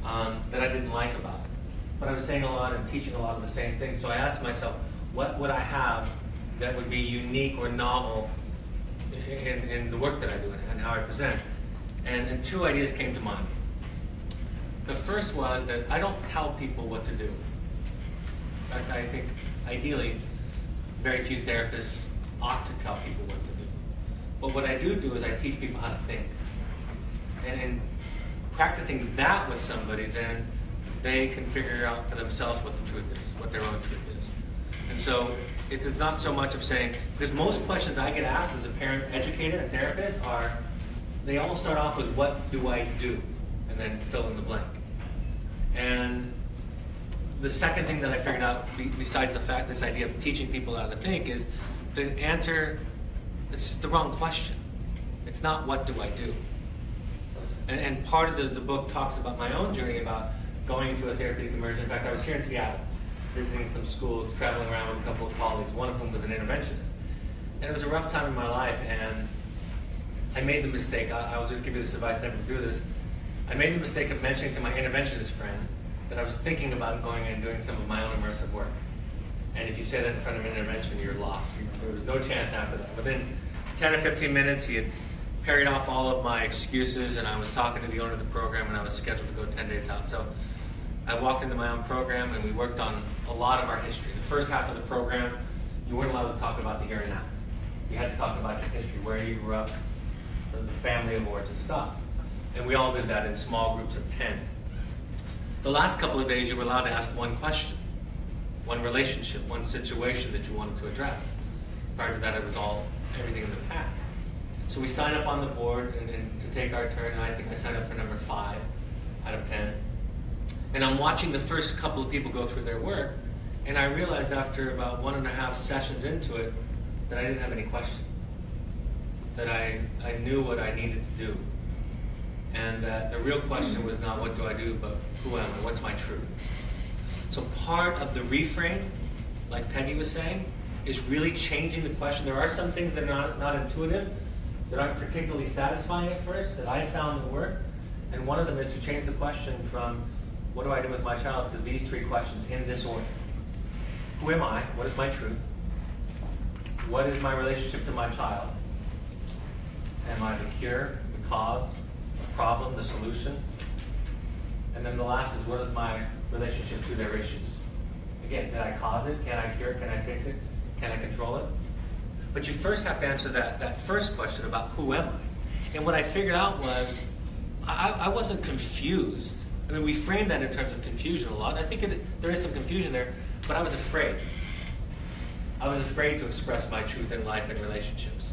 that I didn't like about it. But I was saying a lot and teaching a lot of the same things. So I asked myself, what would I have that would be unique or novel in the work that I do and how I present? And two ideas came to mind. The first was that I don't tell people what to do. In fact, I think ideally, very few therapists ought to tell people what to do. But what I do is I teach people how to think. And in practicing that with somebody, then they can figure out for themselves what the truth is, what their own truth is. And so it's not so much of saying, because most questions I get asked as a parent educator and therapist are, they all start off with, what do I do? And then fill in the blank. And the second thing that I figured out, besides the fact, this idea of teaching people how to think, is the answer, it's the wrong question. It's not, what do I do? And part of the book talks about my own journey about going into a therapeutic immersion. In fact, I was here in Seattle, visiting some schools, traveling around with a couple of colleagues, one of whom was an interventionist. And it was a rough time in my life, and I made the mistake, I'll just give you this advice, never do this. I made the mistake of mentioning to my interventionist friend that I was thinking about going and doing some of my own immersive work. And if you say that in front of an intervention, you're lost. There was no chance after that. Within 10 or 15 minutes, he had parried off all of my excuses, and I was talking to the owner of the program, and I was scheduled to go 10 days out. So I walked into my own program, and we worked on a lot of our history. The first half of the program, you weren't allowed to talk about the here and now. You had to talk about your history, where you grew up, the family of origin stuff. And we all did that in small groups of 10. The last couple of days, you were allowed to ask one question, one relationship, one situation that you wanted to address. Prior to that, it was everything in the past. So we signed up on the board and to take our turn, and I think I signed up for number 5 out of 10. And I'm watching the first couple of people go through their work, and I realized after about 1.5 sessions into it that I didn't have any question. That I knew what I needed to do. And that the real question was not what do I do, but who am I? What's my truth? So part of the reframe, like Peggy was saying, is really changing the question. There are some things that are not intuitive, that aren't particularly satisfying at first, that I found that work. And one of them is to change the question from what do I do with my child to these 3 questions in this order. Who am I? What is my truth? What is my relationship to my child? Am I the cure, the cause, the problem, the solution? And then the last is, what is my relationship to their issues? Again, did I cause it? Can I cure it? Can I fix it? Can I control it? But you first have to answer that first question about who am I? And what I figured out was, I wasn't confused. I mean, we frame that in terms of confusion a lot. I think there is some confusion there, but I was afraid. I was afraid to express my truth in life and relationships.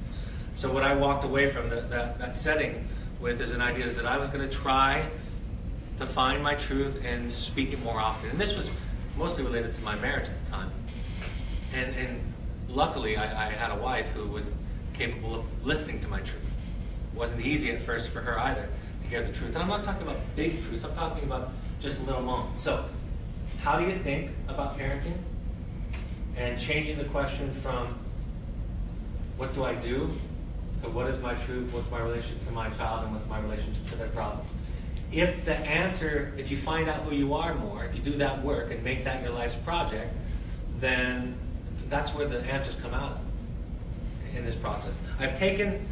So what I walked away from that setting with is an idea is that I was going to try to find my truth and speak it more often. And this was mostly related to my marriage at the time. And luckily, I had a wife who was capable of listening to my truth. It wasn't easy at first for her either to get the truth. And I'm not talking about big truths. I'm talking about just little moments. So how do you think about parenting? And changing the question from what do I do to what is my truth, what's my relationship to my child, and what's my relationship to their problems. If the answer, if you find out who you are more, if you do that work and make that your life's project, then that's where the answers come out in this process.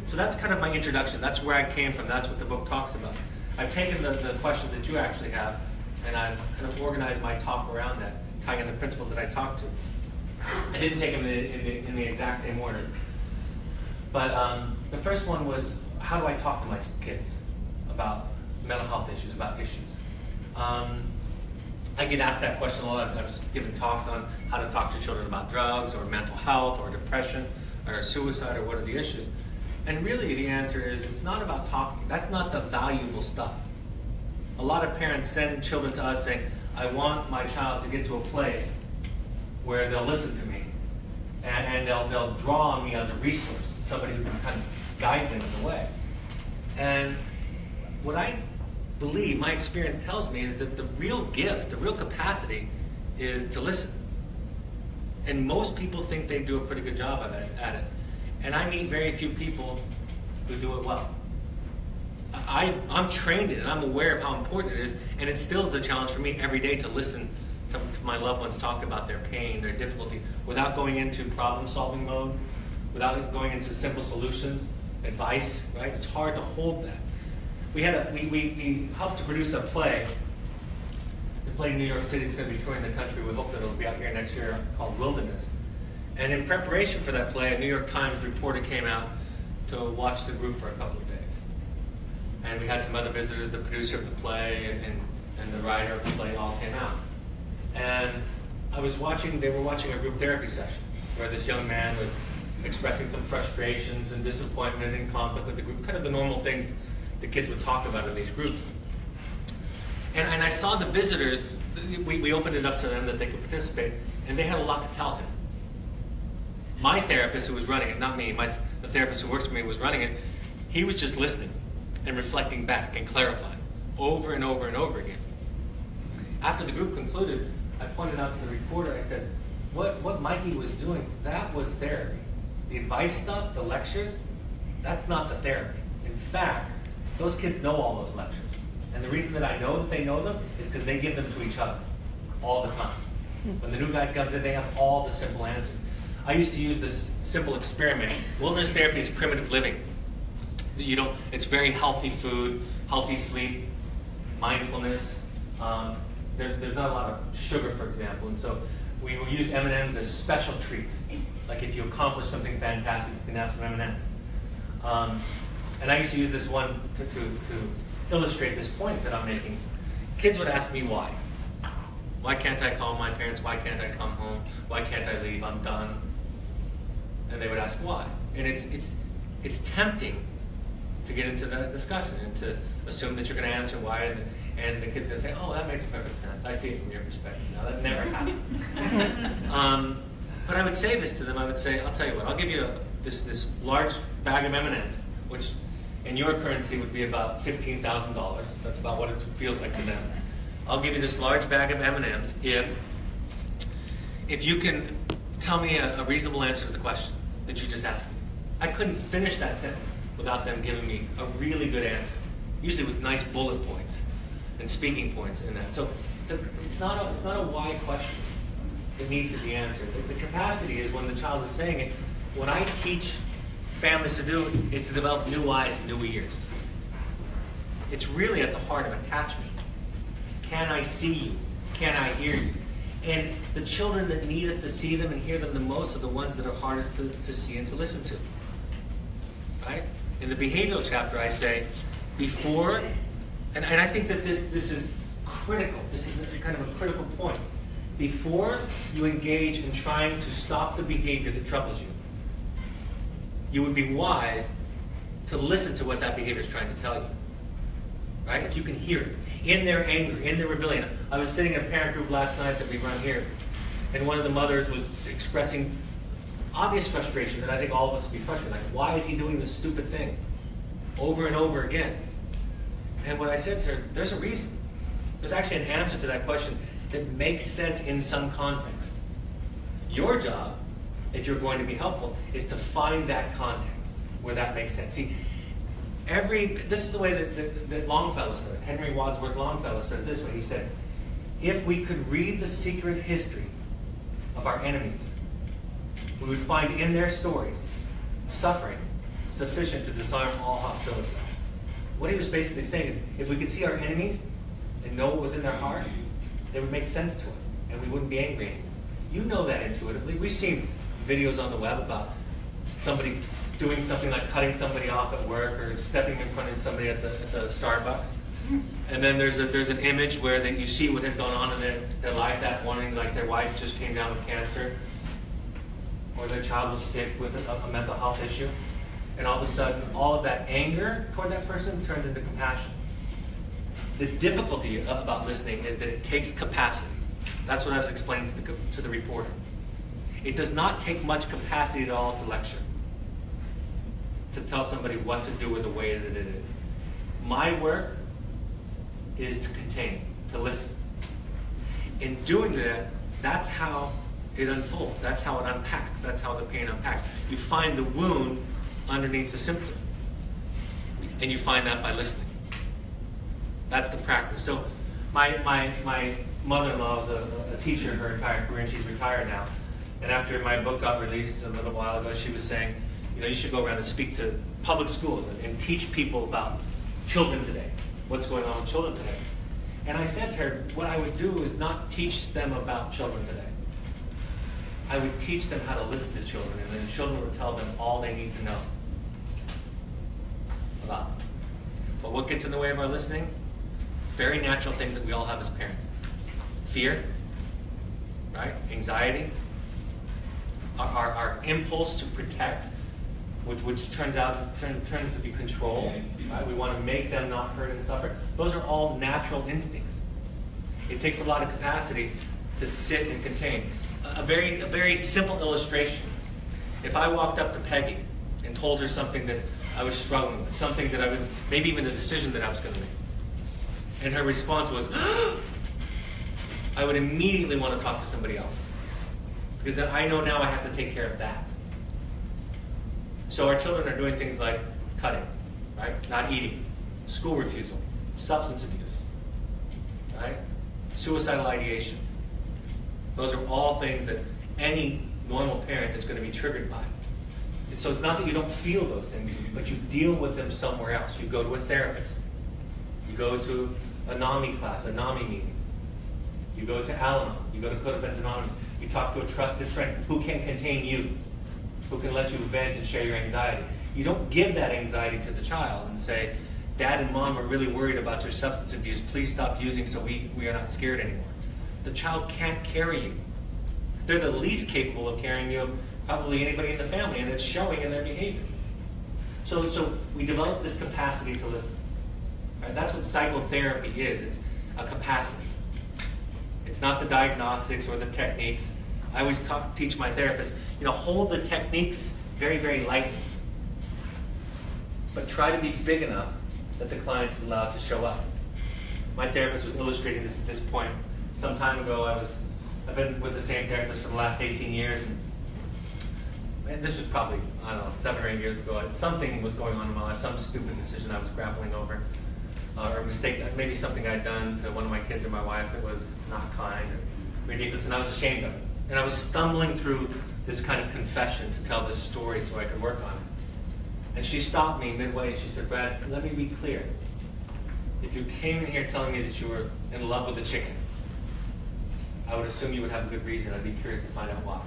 So that's kind of my introduction. That's where I came from. That's what the book talks about. I've taken the questions that you actually have, and I've kind of organized my talk around that, tying in the principles that I talked to. I didn't take them in the exact same order. But the first one was, how do I talk to my kids about mental health issues, about issues? I get asked that question a lot. I've given talks on how to talk to children about drugs or mental health or depression or suicide or what are the issues. And really the answer is it's not about talking. That's not the valuable stuff. A lot of parents send children to us saying, I want my child to get to a place where they'll listen to me and they'll draw on me as a resource, somebody who can kind of guide them in the way. And what I believe, my experience tells me, is that the real gift, the real capacity is to listen. And most people think they do a pretty good job at it. And I meet very few people who do it well. I'm trained in it, I'm aware of how important it is, and it still is a challenge for me every day to listen to my loved ones talk about their pain, their difficulty, without going into problem-solving mode, without going into simple solutions, advice, right? It's hard to hold that. We helped to produce a play. The play in New York City. It's going to be touring the country. We hope that it'll be out here next year, called Wilderness. And in preparation for that play, a New York Times reporter came out to watch the group for a couple of days. And we had some other visitors, the producer of the play and the writer of the play all came out. And they were watching a group therapy session where this young man was expressing some frustrations and disappointment and conflict with the group, kind of the normal things the kids would talk about in these groups. And I saw the visitors, we opened it up to them that they could participate, and they had a lot to tell him. My therapist who was running it, not me, the therapist who works for me was running it, he was just listening and reflecting back and clarifying over and over and over again. After the group concluded, I pointed out to the reporter, I said, what Mikey was doing, that was therapy. The advice stuff, the lectures, that's not the therapy. In fact, those kids know all those lectures. And the reason that I know that they know them is because they give them to each other all the time. When the new guy comes in, they have all the simple answers. I used to use this simple experiment. Wilderness therapy is primitive living. It's very healthy food, healthy sleep, mindfulness. There's not a lot of sugar, for example, and so we will use M&Ms as special treats. Like if you accomplish something fantastic, you can have some M&Ms. And I used to use this one to illustrate this point that I'm making. Kids would ask me why. Why can't I call my parents? Why can't I come home? Why can't I leave? I'm done. And they would ask why. And it's tempting to get into that discussion and to assume that you're going to answer why, and the kid's going to say, oh, that makes perfect sense. I see it from your perspective. Now, that never happens. But I would say this to them. I would say, I'll tell you what, I'll give you this large bag of M&Ms, which in your currency would be about $15,000. That's about what it feels like to them. I'll give you this large bag of M&Ms if you can tell me a reasonable answer to the question that you just asked me. I couldn't finish that sentence without them giving me a really good answer, usually with nice bullet points and speaking points in that. So it's not a why question that needs to be answered. The capacity is when the child is saying it. What I teach families to do is to develop new eyes and new ears. It's really at the heart of attachment. Can I see you? Can I hear you? And the children that need us to see them and hear them the most are the ones that are hardest to see and to listen to. Right? In the behavioral chapter, I say, before, and I think that this is critical. This is kind of a critical point. Before you engage in trying to stop the behavior that troubles you, you would be wise to listen to what that behavior is trying to tell you. Right? If you can hear it. In their anger, in their rebellion. I was sitting in a parent group last night that we run here, and one of the mothers was expressing obvious frustration that I think all of us would be frustrated. Like, why is he doing this stupid thing over and over again? And what I said to her is, there's a reason. There's actually an answer to that question that makes sense in some context. Your job, if you're going to be helpful, is to find that context where that makes sense. See, this is the way that Longfellow said it. Henry Wadsworth Longfellow said it this way. He said, if we could read the secret history of our enemies, we would find in their stories suffering sufficient to disarm all hostility. What he was basically saying is, if we could see our enemies and know what was in their heart, they would make sense to us, and we wouldn't be angry anymore. You know that intuitively. We've seen videos on the web about somebody doing something like cutting somebody off at work or stepping in front of somebody at the Starbucks. And then there's an image where you see what had gone on in their life that morning, like their wife just came down with cancer, or their child was sick with a mental health issue. And all of a sudden, all of that anger toward that person turns into compassion. The difficulty about listening is that it takes capacity. That's what I was explaining to the reporter. It does not take much capacity at all to lecture, to tell somebody what to do with the way that it is. My work is to contain, to listen. In doing that, that's how it unfolds. That's how it unpacks. That's how the pain unpacks. You find the wound underneath the symptom. And you find that by listening. That's the practice. So my mother-in-law was a teacher her entire career, and she's retired now. And after my book got released a little while ago, she was saying, you should go around and speak to public schools and teach people about children today, what's going on with children today. And I said to her, what I would do is not teach them about children today. I would teach them how to listen to children, and then children would tell them all they need to know about them. But what gets in the way of our listening? Very natural things that we all have as parents. Fear, right? Anxiety, our impulse to protect, which turns to be control. Right? We want to make them not hurt and suffer. Those are all natural instincts. It takes a lot of capacity to sit and contain. A very simple illustration. If I walked up to Peggy and told her something that I was struggling with, something that I was, maybe even a decision that I was going to make, and her response was, I would immediately want to talk to somebody else. Because then I know now I have to take care of that. So our children are doing things like cutting, right? Not eating, school refusal, substance abuse, right? Suicidal ideation. Those are all things that any normal parent is going to be triggered by. And so it's not that you don't feel those things, but you deal with them somewhere else. You go to a therapist. You go to a Nami class, a Nami meeting. You go to Al-Anon. You go to Codependence Anonymous. You talk to a trusted friend who can contain you, who can let you vent and share your anxiety. You don't give that anxiety to the child and say, Dad and Mom are really worried about your substance abuse. Please stop using so we are not scared anymore. The child can't carry you. They're the least capable of carrying you of probably anybody in the family, and it's showing in their behavior. So we develop this capacity to listen. Right? That's what psychotherapy is. It's a capacity. It's not the diagnostics or the techniques. I always teach my therapists, hold the techniques very, very lightly. But try to be big enough that the client is allowed to show up. My therapist was illustrating this point some time ago. I've been with the same therapist for the last 18 years, and this was probably, 7 or 8 years ago. Something was going on in my life, some stupid decision I was grappling over, or a mistake, maybe something I'd done to one of my kids or my wife that was not kind or ridiculous, and I was ashamed of it. And I was stumbling through this kind of confession to tell this story so I could work on it. And she stopped me midway and she said, Brad, let me be clear. If you came in here telling me that you were in love with a chicken, I would assume you would have a good reason. I'd be curious to find out why.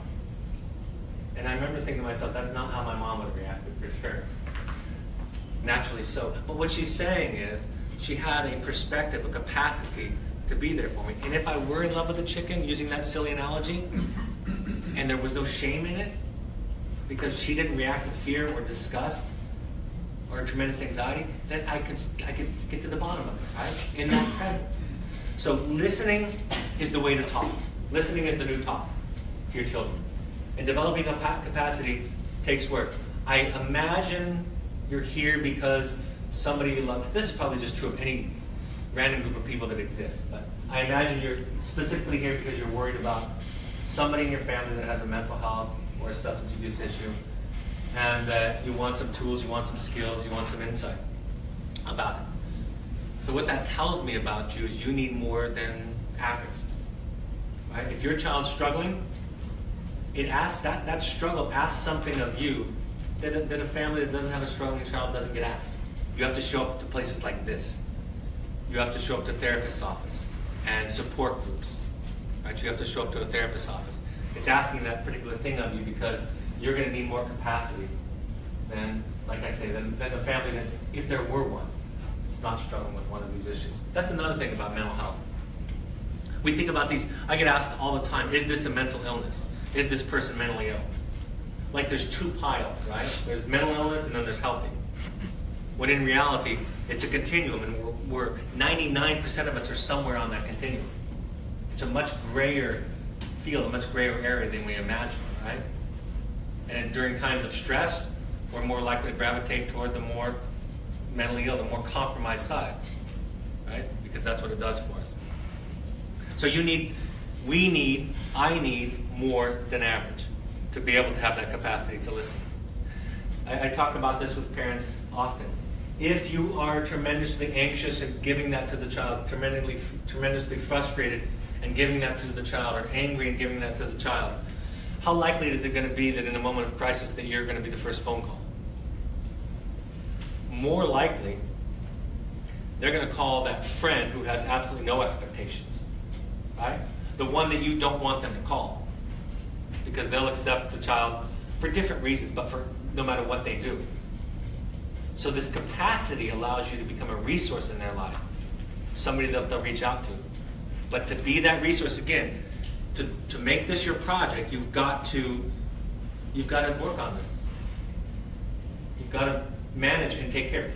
And I remember thinking to myself, that's not how my mom would have reacted, for sure. Naturally so. But what she's saying is, she had a perspective, a capacity to be there for me. And if I were in love with a chicken, using that silly analogy, and there was no shame in it, because she didn't react with fear or disgust or tremendous anxiety, then I could get to the bottom of it, right? In that presence. So listening is the way to talk. Listening is the new talk to your children. And developing a capacity takes work. I imagine you're here because somebody you love. This is probably just true of any random group of people that exist. But I imagine you're specifically here because you're worried about somebody in your family that has a mental health or a substance abuse issue. And that you want some tools, you want some skills, you want some insight about it. So what that tells me about you is you need more than average. Right? If your child's struggling, it asks that struggle asks something of you that a family that doesn't have a struggling child doesn't get asked. You have to show up to places like this. You have to show up to a therapist's office and support groups. Right? You have to show up to a therapist's office. It's asking that particular thing of you because you're going to need more capacity than, like I say, than the family that, if there were one, it's not struggling with one of these issues. That's another thing about mental health. We think about these, I get asked all the time, is this a mental illness? Is this person mentally ill? Like there's two piles, right? There's mental illness and then there's healthy. When in reality, it's a continuum, and we're 99% of us are somewhere on that continuum. It's a much grayer field, a much grayer area than we imagine, right? And during times of stress, we're more likely to gravitate toward the more mentally ill, the more compromised side, right? Because that's what it does for us. So I need more than average to be able to have that capacity to listen. I talk about this with parents often. If you are tremendously anxious and giving that to the child, tremendously frustrated and giving that to the child, or angry and giving that to the child, how likely is it going to be that in a moment of crisis that you're going to be the first phone call? More likely, they're going to call that friend who has absolutely no expectations, right? The one that you don't want them to call, because they'll accept the child for different reasons, but for no matter what they do. So this capacity allows you to become a resource in their life, somebody that they'll reach out to. But to be that resource, again, to make this your project, you've got to work on this. You've got to manage and take care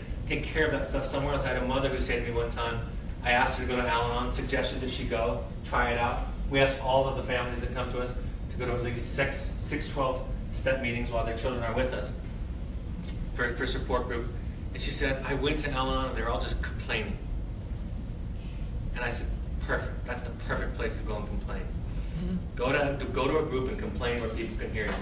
of that stuff somewhere else. I had a mother who said to me one time, I asked her to go to Al-Anon, suggested that she go, try it out. We asked all of the families that come to us to go to at least six 12-step meetings while their children are with us for support group. And she said, I went to Al-Anon and they were all just complaining. And I said, perfect. That's the perfect place to go and complain. Mm-hmm. Go to a group and complain where people can hear you.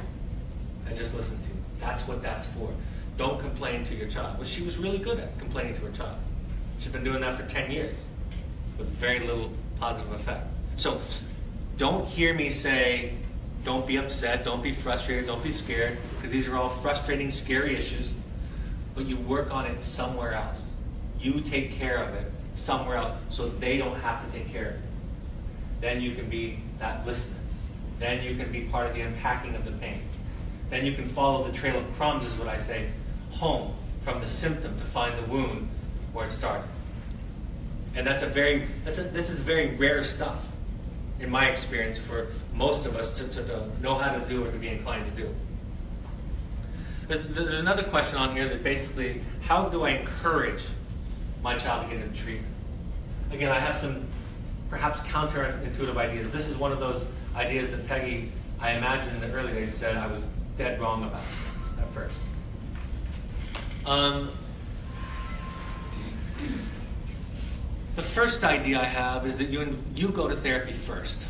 And just listen to you. That's what that's for. Don't complain to your child. Well, she was really good at complaining to her child. She's been doing that for 10 years with very little positive effect. So don't hear me say, don't be upset, don't be frustrated, don't be scared, because these are all frustrating, scary issues. But you work on it somewhere else. You take care of it somewhere else so they don't have to take care of it. Then you can be that listener. Then you can be part of the unpacking of the pain. Then you can follow the trail of crumbs, is what I say, home from the symptom to find the wound where it started. And this is very rare stuff, in my experience, for most of us to know how to do or to be inclined to do. There's another question on here that basically, how do I encourage my child to get into treatment? Again, I have some perhaps counterintuitive ideas. This is one of those ideas that Peggy, I imagine in the early days, said I was dead wrong about at first. The first idea I have is that you go to therapy first.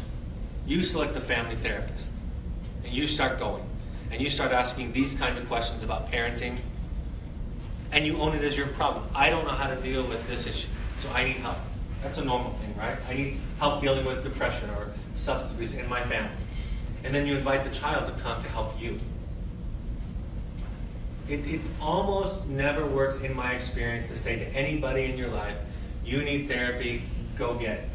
You select a family therapist, and you start going. And you start asking these kinds of questions about parenting, and you own it as your problem. I don't know how to deal with this issue, so I need help. That's a normal thing, right? I need help dealing with depression or substance abuse in my family. And then you invite the child to come to help you. It almost never works, in my experience, to say to anybody in your life, you need therapy, go get it.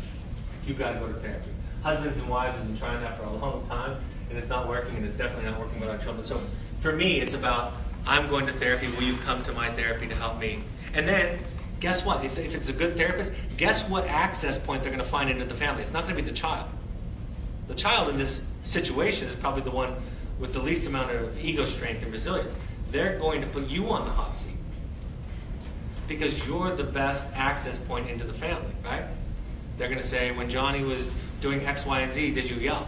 You've got to go to therapy. Husbands and wives have been trying that for a long time, and it's not working, and it's definitely not working with our children. So for me, it's about, I'm going to therapy, will you come to my therapy to help me? And then, guess what? If it's a good therapist, guess what access point they're going to find into the family? It's not going to be the child. The child in this situation is probably the one with the least amount of ego strength and resilience. They're going to put you on the hot seat because you're the best access point into the family, right? They're going to say, when Johnny was doing X, Y, and Z, did you yell?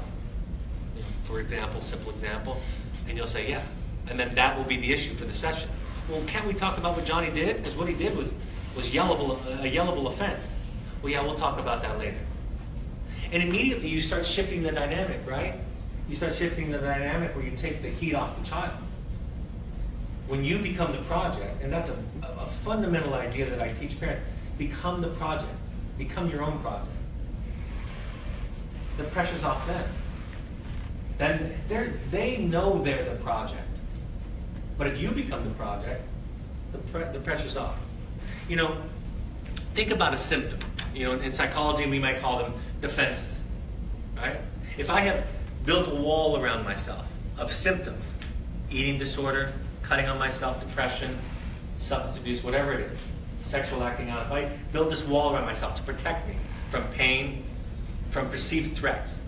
For example, simple example. And you'll say, yeah. And then that will be the issue for the session. Well, can't we talk about what Johnny did? Because what he did was a yellable offense. Well, yeah, we'll talk about that later. And immediately you start shifting the dynamic, right? You start shifting the dynamic where you take the heat off the child. When you become the project, and that's a fundamental idea that I teach parents, become the project. Become your own project. The pressure's off them. Then they know they're the project. But if you become the project, the pressure's off. You know, think about a symptom. You know, in psychology, we might call them defenses, right? If I have built a wall around myself of symptoms, eating disorder, cutting on myself, depression, substance abuse, whatever it is, sexual acting out, if I build this wall around myself to protect me from pain, from perceived threats,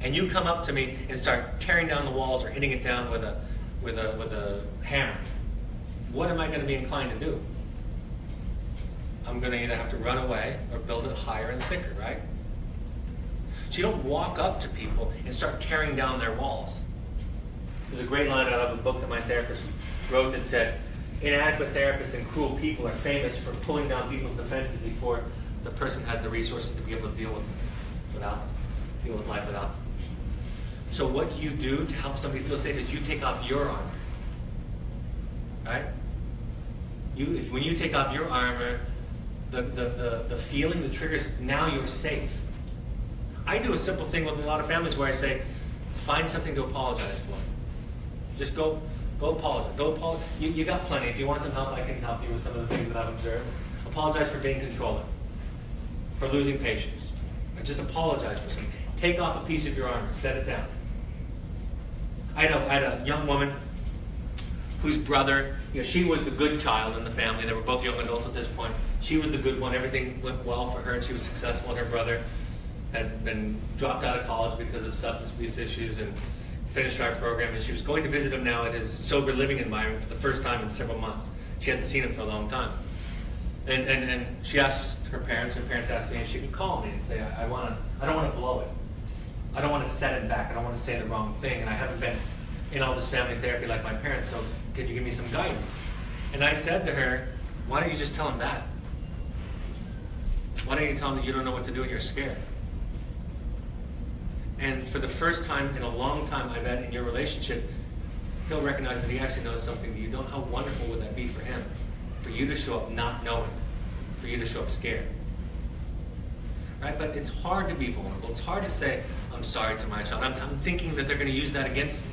and you come up to me and start tearing down the walls or hitting it down with a hammer, what am I going to be inclined to do? I'm going to either have to run away or build it higher and thicker, right? So you don't walk up to people and start tearing down their walls. There's a great line out of a book that my therapist wrote that said, inadequate therapists and cruel people are famous for pulling down people's defenses before the person has the resources to be able to deal with life without them. So what do you do to help somebody feel safe is you take off your armor, right? When you take off your armor, the feeling, the triggers, now you're safe. I do a simple thing with a lot of families where I say, find something to apologize for. Just go apologize. Go apologize. You got plenty. If you want some help, I can help you with some of the things that I've observed. Apologize for being controlling, for losing patience. Just apologize for something. Take off a piece of your armor. Set it down. I had a young woman whose brother, she was the good child in the family. They were both young adults at this point. She was the good one. Everything went well for her, and she was successful. And her brother had been dropped out of college because of substance abuse issues and finished our program. And she was going to visit him now at his sober living environment for the first time in several months. She hadn't seen him for a long time. And she asked her parents asked me if she could call me and say, I don't want to blow it. I don't want to set it back. I don't want to say the wrong thing. And I haven't been in all this family therapy like my parents, so could you give me some guidance? And I said to her, why don't you just tell him that? Why don't you tell him that you don't know what to do and you're scared? And for the first time in a long time, I bet in your relationship, he'll recognize that he actually knows something that you don't. How wonderful would that be for him? For you to show up not knowing, for you to show up scared. Right? But it's hard to be vulnerable. It's hard to say, I'm sorry to my child. I'm thinking that they're going to use that against me.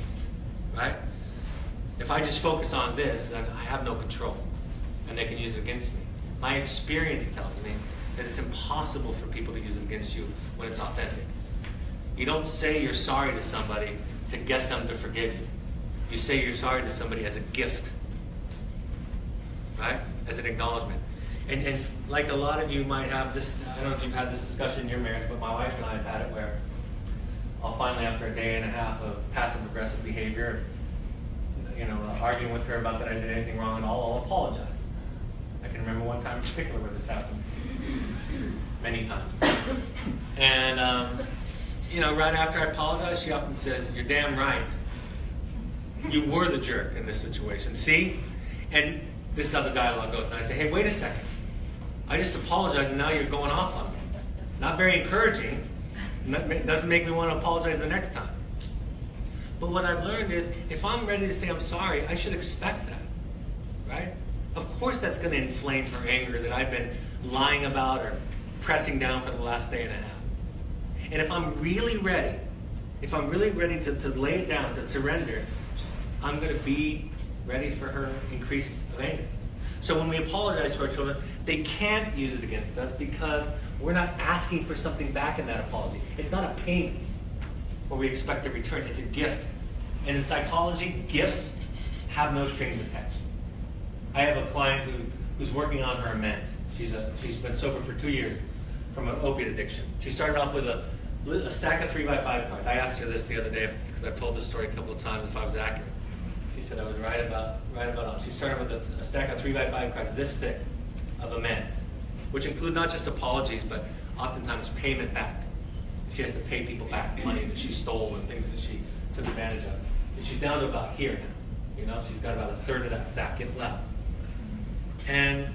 Right? If I just focus on this, then I have no control. And they can use it against me. My experience tells me that it's impossible for people to use it against you when it's authentic. You don't say you're sorry to somebody to get them to forgive you. You say you're sorry to somebody as a gift. Right? As an acknowledgement. And like a lot of you might have this, I don't know if you've had this discussion in your marriage, but my wife and I have had it where I'll finally, after a day and a half of passive-aggressive behavior, arguing with her about that I did anything wrong and all, I'll apologize. I can remember one time in particular where this happened. Many times. And, right after I apologize, she often says, you're damn right. You were the jerk in this situation. See? And this is how the dialogue goes. And I say, hey, wait a second. I just apologized and now you're going off on me. Not very encouraging. Doesn't make me want to apologize the next time. But what I've learned is, if I'm ready to say I'm sorry, I should expect that. Right? Of course that's going to inflame her anger that I've been lying about or pressing down for the last day and a half. And if I'm really ready to lay it down, to surrender, I'm going to be ready for her increase of anger. So when we apologize to our children, they can't use it against us because we're not asking for something back in that apology. It's not a payment where we expect a return. It's a gift. And in psychology, gifts have no strings attached. I have a client who's working on her amends. She's been sober for 2 years from an opiate addiction. She started off with a stack of 3x5 cards. I asked her this the other day because I've told this story a couple of times if I was accurate. She said I was right about all. She started with a stack of 3x5 cards this thick of amends, which include not just apologies, but oftentimes payment back. She has to pay people back money that she stole and things that she took advantage of. And she's down to about here now. She's got about a third of that stack left. And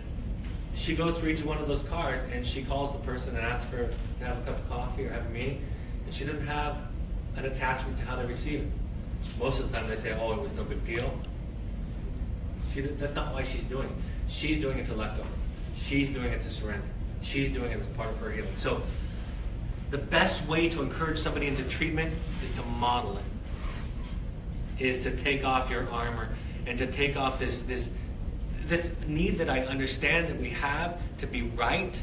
she goes through each one of those cards and she calls the person and asks for to have a cup of coffee or have a meeting. And she doesn't have an attachment to how they receive it. Most of the time they say, oh, it was no big deal. That's not why she's doing it. She's doing it to let go. She's doing it to surrender. She's doing it as part of her healing. So the best way to encourage somebody into treatment is to model it. Is to take off your armor and to take off this need that I understand that we have to be right?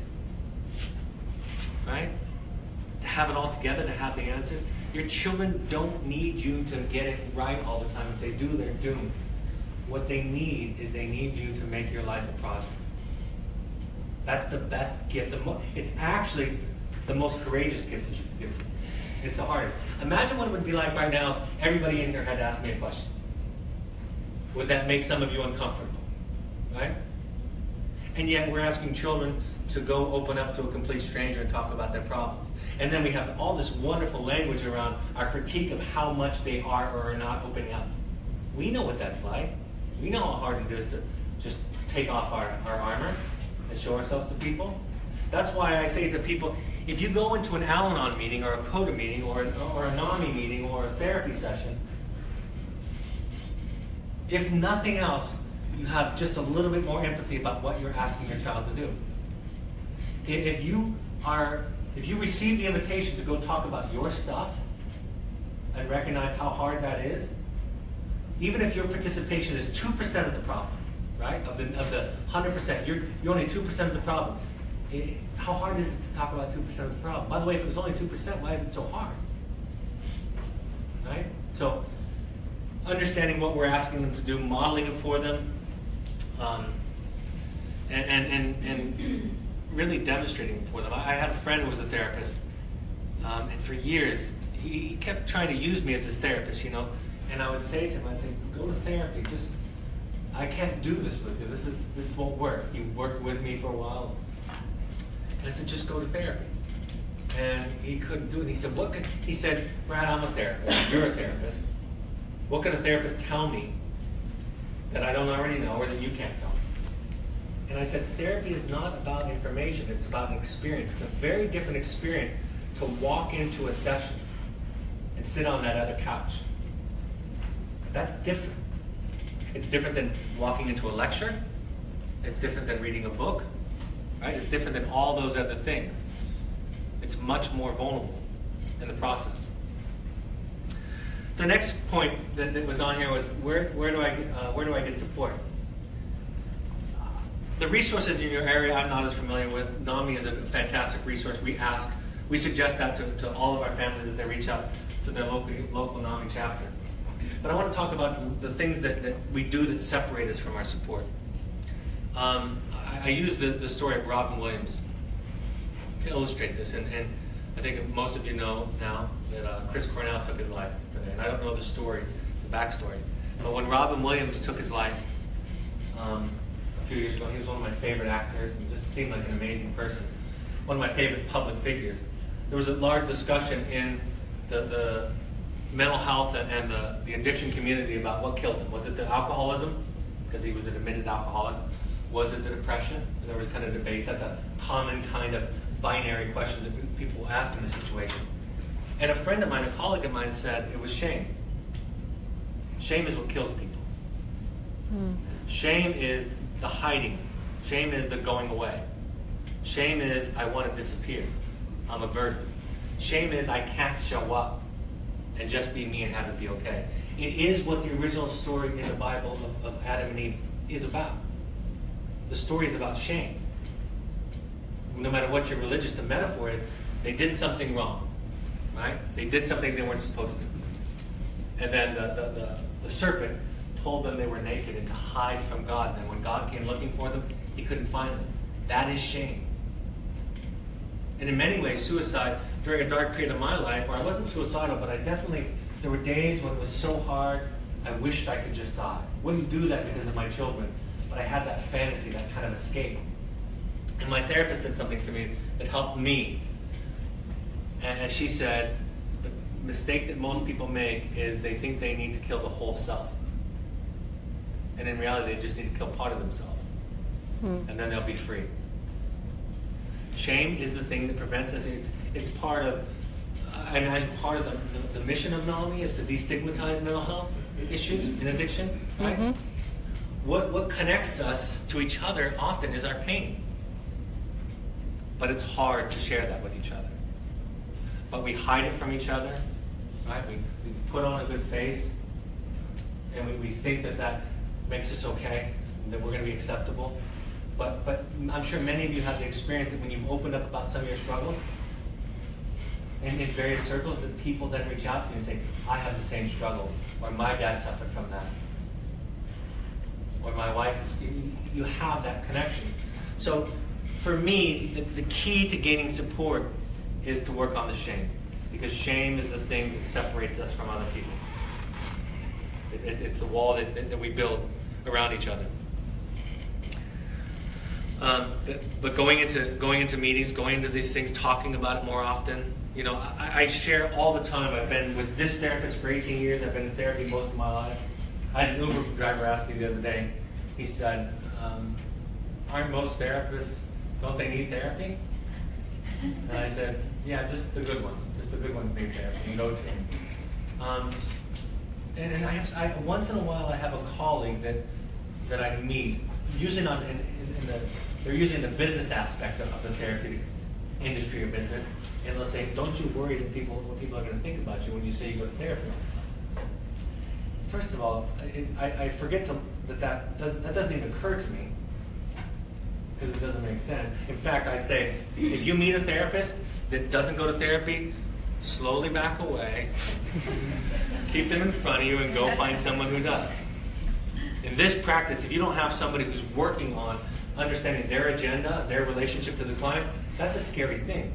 To have it all together, to have the answers. Your children don't need you to get it right all the time. If they do, they're doomed. What they need is they need you to make your life a project. That's the best gift. It's actually the most courageous gift that you can give. It's the hardest. Imagine what it would be like right now if everybody in here had to ask me a question. Would that make some of you uncomfortable? Right? And yet we're asking children to go open up to a complete stranger and talk about their problems. And then we have all this wonderful language around our critique of how much they are or are not opening up. We know what that's like. We know how hard it is to just take off our armor and show ourselves to people. That's why I say to people, if you go into an Al-Anon meeting or a CODA meeting or a Nami meeting or a therapy session, if nothing else, you have just a little bit more empathy about what you're asking your child to do. If you receive the invitation to go talk about your stuff and recognize how hard that is, even if your participation is 2% of the problem, right? Of the 100%, you're only 2% of the problem. How hard is it to talk about 2% of the problem? By the way, if it was only 2%, why is it so hard? Right? So, understanding what we're asking them to do, modeling it for them, and really demonstrating it for them. I had a friend who was a therapist, and for years he kept trying to use me as his therapist, you know. And I would say to him, I'd say, go to therapy. I can't do this with you. This won't work. He worked with me for a while, and I said, just go to therapy. And he couldn't do it. And he said, Brad, I'm a therapist. You're a therapist. What can a therapist tell me that I don't already know or that you can't tell me? And I said, therapy is not about information. It's about an experience. It's a very different experience to walk into a session and sit on that other couch. That's different. It's different than walking into a lecture. It's different than reading a book. Right? It's different than all those other things. It's much more vulnerable in the process. The next point that was on here was where do I get support? The resources in your area I'm not as familiar with. Nami is a fantastic resource. We suggest that to all of our families that they reach out to their local Nami chapter. But I want to talk about the things that we do that separate us from our support. I use the story of Robin Williams to illustrate this, and I think most of you know now that Chris Cornell took his life today, and I don't know the story, the backstory, but when Robin Williams took his life a few years ago, he was one of my favorite actors and just seemed like an amazing person, one of my favorite public figures. There was a large discussion in the mental health and the addiction community about what killed him. Was it the alcoholism, because he was an admitted alcoholic? Was it the depression? And there was kind of debate. That's a common kind of binary question that people ask in this situation. And a friend of mine, a colleague of mine, said it was shame. Shame is what kills people. Shame is the hiding. Shame is the going away. Shame is I want to disappear. I'm a burden. Shame is I can't show up and just be me and have it be okay. It is what the original story in the Bible of Adam and Eve is about. The story is about shame. No matter what your religious, the metaphor is, they did something wrong, right? They did something they weren't supposed to. And then the serpent told them they were naked and to hide from God. And then when God came looking for them, he couldn't find them. That is shame. And in many ways, suicide, during a dark period of my life, where I wasn't suicidal, but there were days when it was so hard, I wished I could just die. Wouldn't do that because of my children, but I had that fantasy, that kind of escape. And my therapist said something to me that helped me. And she said, the mistake that most people make is they think they need to kill the whole self. And in reality, they just need to kill part of themselves. And then they'll be free. Shame is the thing that prevents us. It's part of, I imagine part of the mission of Nami is to destigmatize mental health issues and addiction, right? Mm-hmm. What connects us to each other often is our pain. But it's hard to share that with each other. But we hide it from each other, right? We put on a good face, and we think that makes us okay, that we're going to be acceptable. But I'm sure many of you have the experience that when you've opened up about some of your struggles, in various circles, that people then reach out to you and say, I have the same struggle, or my dad suffered from that, or my wife is, you have that connection. So for me, the key to gaining support is to work on the shame, because shame is the thing that separates us from other people. It's the wall that we build around each other. But going into meetings, going into these things, talking about it more often. You know, I share all the time. I've been with this therapist for 18 years. I've been in therapy most of my life. I had an Uber driver ask me the other day. He said, aren't most therapists, don't they need therapy? And I said, yeah, just the good ones. Just the good ones need therapy and go to them. And I once in a while I have a colleague that that I meet, usually not they're usually in the business aspect of the therapeutic industry or business, and they'll say, don't you worry that what people are going to think about you when you say you go to therapy. First of all, I forget that doesn't even occur to me, because it doesn't make sense. In fact, I say, if you meet a therapist that doesn't go to therapy, slowly back away, keep them in front of you, and go find someone who does. In this practice, if you don't have somebody who's working on understanding their agenda, their relationship to the client, that's a scary thing.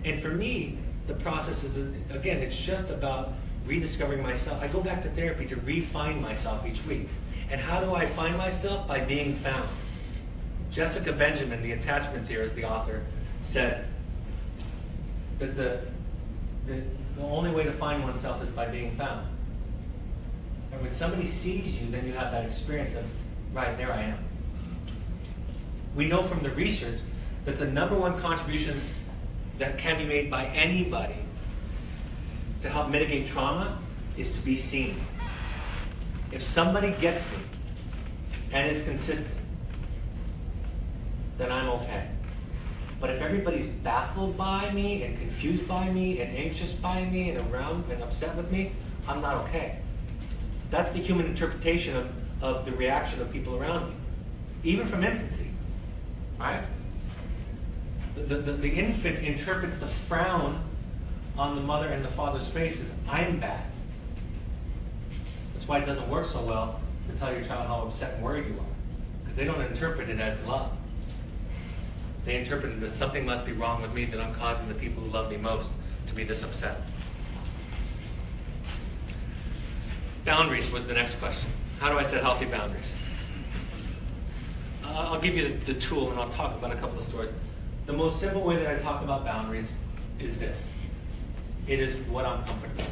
And for me, the process is, again, it's just about rediscovering myself. I go back to therapy to refine myself each week. And how do I find myself? By being found. Jessica Benjamin, the attachment theorist, the author, said that the only way to find oneself is by being found. And when somebody sees you, then you have that experience of, right, there I am. We know from the research that the #1 contribution that can be made by anybody to help mitigate trauma is to be seen. If somebody gets me and is consistent, then I'm okay. But if everybody's baffled by me and confused by me and anxious by me and around and upset with me, I'm not okay. That's the human interpretation of the reaction of people around me, even from infancy, right? The infant interprets the frown on the mother and the father's face as, I'm bad. That's why it doesn't work so well to tell your child how upset and worried you are, because they don't interpret it as love. They interpret it as something must be wrong with me that I'm causing the people who love me most to be this upset. Boundaries was the next question. How do I set healthy boundaries? I'll give you the tool, and I'll talk about a couple of stories. The most simple way that I talk about boundaries is this. It is what I'm comfortable with.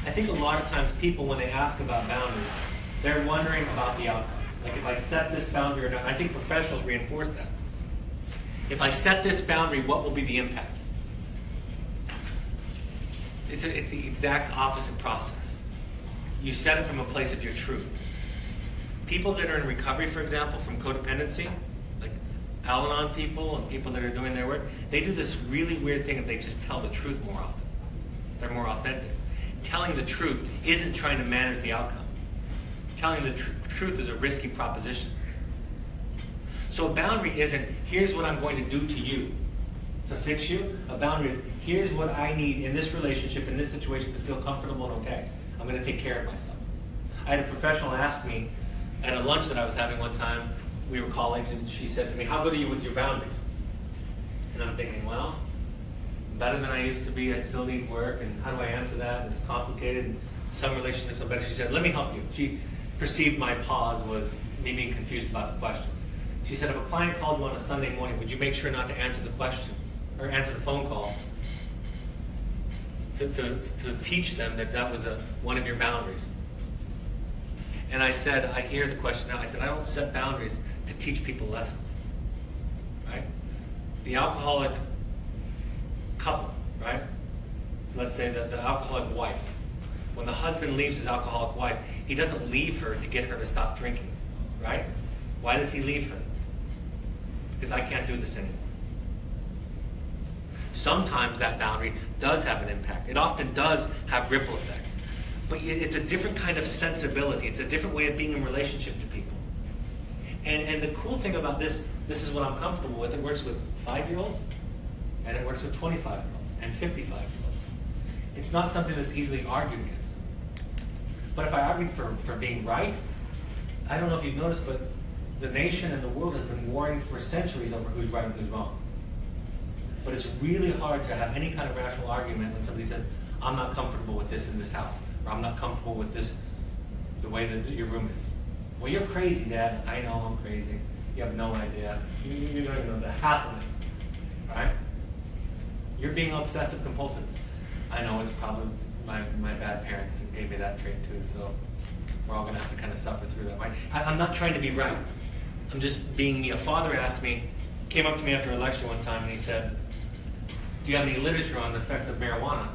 I think a lot of times people, when they ask about boundaries, they're wondering about the outcome. Like, if I set this boundary or not. I think professionals reinforce that. If I set this boundary, what will be the impact? It's the exact opposite process. You set it from a place of your truth. People that are in recovery, for example, from codependency, like Al-Anon people and people that are doing their work, they do this really weird thing that they just tell the truth more often. They're more authentic. Telling the truth isn't trying to manage the outcome. Telling the truth is a risky proposition. So a boundary isn't, here's what I'm going to do to you to fix you. A boundary is, here's what I need in this relationship, in this situation, to feel comfortable and okay. I'm going to take care of myself. I had a professional ask me at a lunch that I was having one time, we were colleagues, and she said to me, how good are you with your boundaries? And I'm thinking, well, better than I used to be. I still need work, and how do I answer that? It's complicated, and some relationships are better. She said, let me help you. She perceived my pause was me being confused about the question. She said, if a client called you on a Sunday morning, would you make sure not to answer the question, or answer the phone call, to teach them that that was one of your boundaries? And I said, I hear the question now. I said, I don't set boundaries to teach people lessons, right? The alcoholic couple, right? So let's say that the alcoholic wife, when the husband leaves his alcoholic wife, he doesn't leave her to get her to stop drinking, right? Why does he leave her? Because I can't do this anymore. Sometimes that boundary does have an impact. It often does have ripple effects. But it's a different kind of sensibility. It's a different way of being in relationship to people. And the cool thing about this is what I'm comfortable with. It works with 5-year-olds, and it works with 25-year-olds and 55-year-olds. It's not something that's easily argued against. But if I argued for being right, I don't know if you've noticed, but the nation and the world has been warring for centuries over who's right and who's wrong. But it's really hard to have any kind of rational argument when somebody says, I'm not comfortable with this in this house, or I'm not comfortable with this, the way that your room is. Well, you're crazy, Dad. I know I'm crazy. You have no idea. You don't even know the half of it, right? You're being obsessive compulsive. I know it's probably my bad parents that gave me that trait too, so we're all going to have to kind of suffer through that, right? I'm not trying to be right. I'm just being me. A father came up to me after a lecture one time, and he said, do you have any literature on the effects of marijuana?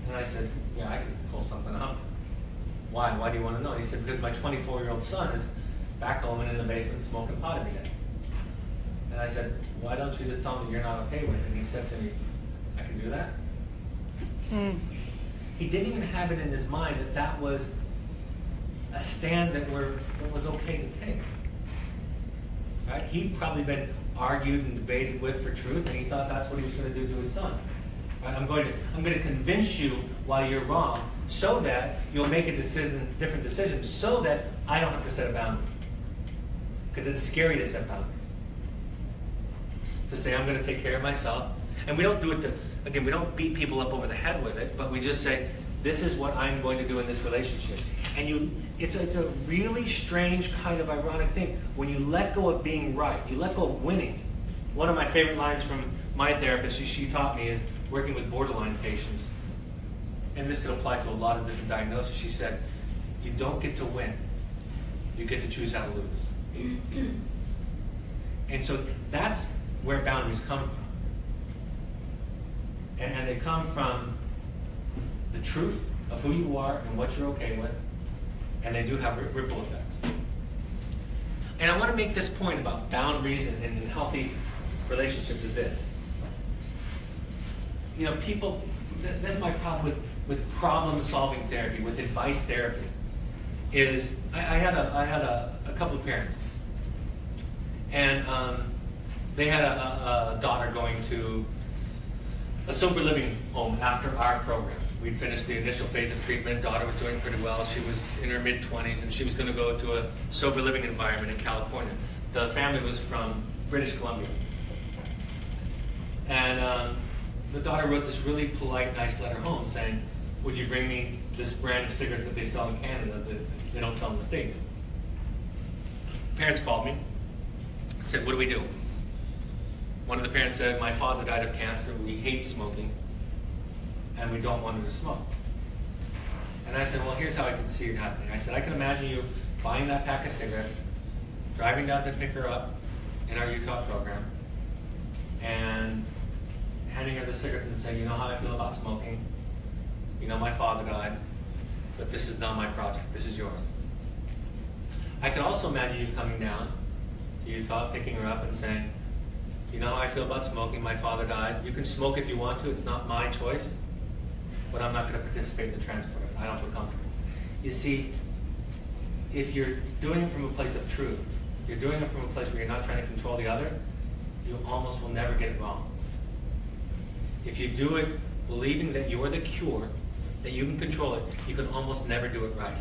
And I said, yeah, I could pull something up. Why? Why do you want to know? And he said, because my 24-year-old son is back home and in the basement smoking pot every day. And I said, why don't you just tell me you're not okay with it? And he said to me, I can do that? He didn't even have it in his mind that that was a stand that was okay to take. Right? He'd probably been argued and debated with for truth, and he thought that's what he was going to do to his son. Right? I'm going to convince you why you're wrong, so that you'll make a different decision, so that I don't have to set a boundary. Because it's scary to set boundaries. To say, I'm going to take care of myself. And we don't do it again, we don't beat people up over the head with it, but we just say, this is what I'm going to do in this relationship. And it's a really strange kind of ironic thing. When you let go of being right, you let go of winning. One of my favorite lines from my therapist, she taught me, is working with borderline patients. And this could apply to a lot of different diagnoses. She said, you don't get to win. You get to choose how to lose. And so that's where boundaries come from. And they come from the truth of who you are and what you're okay with, and they do have ripple effects. And I want to make this point about boundaries and healthy relationships is this. You know, people, this is my problem with problem-solving therapy, with advice therapy, is I had a couple of parents, and they had a daughter going to a sober living home after our program. We'd finished the initial phase of treatment. Daughter was doing pretty well. She was in her mid-20s, and she was going to go to a sober living environment in California. The family was from British Columbia. And the daughter wrote this really polite, nice letter home saying, would you bring me this brand of cigarettes that they sell in Canada that they don't sell in the States? Parents called me, said, what do we do? One of the parents said, my father died of cancer, we hate smoking, and we don't want him to smoke. And I said, well, here's how I can see it happening. I said, I can imagine you buying that pack of cigarettes, driving down to pick her up in our Utah program, and handing her the cigarettes and saying, you know how I feel about smoking, you know my father died, but this is not my project, this is yours. I could also imagine you coming down to Utah, picking her up and saying, you know how I feel about smoking, my father died, you can smoke if you want to, it's not my choice, but I'm not going to participate in the transport of it, I don't feel comfortable. You see, if you're doing it from a place of truth, you're doing it from a place where you're not trying to control the other, you almost will never get it wrong. If you do it believing that you're the cure, that you can control it, you can almost never do it right.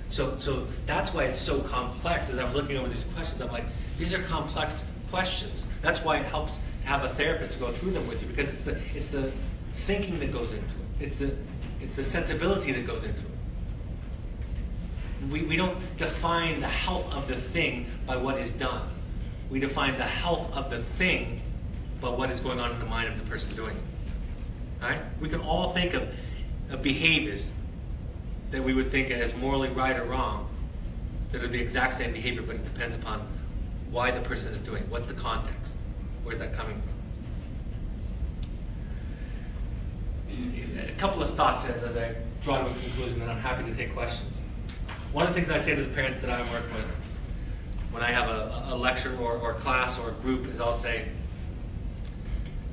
So that's why it's so complex. As I was looking over these questions, I'm like, these are complex questions. That's why it helps to have a therapist to go through them with you, because it's the thinking that goes into it. It's the sensibility that goes into it. We don't define the health of the thing by what is done. We define the health of the thing by what is going on in the mind of the person doing it. All right? We can all think of behaviors that we would think as morally right or wrong that are the exact same behavior, but it depends upon why the person is doing it. What's the context? Where's that coming from? A couple of thoughts as I draw to a conclusion, and I'm happy to take questions. One of the things I say to the parents that I work with when I have a lecture or class or a group is I'll say,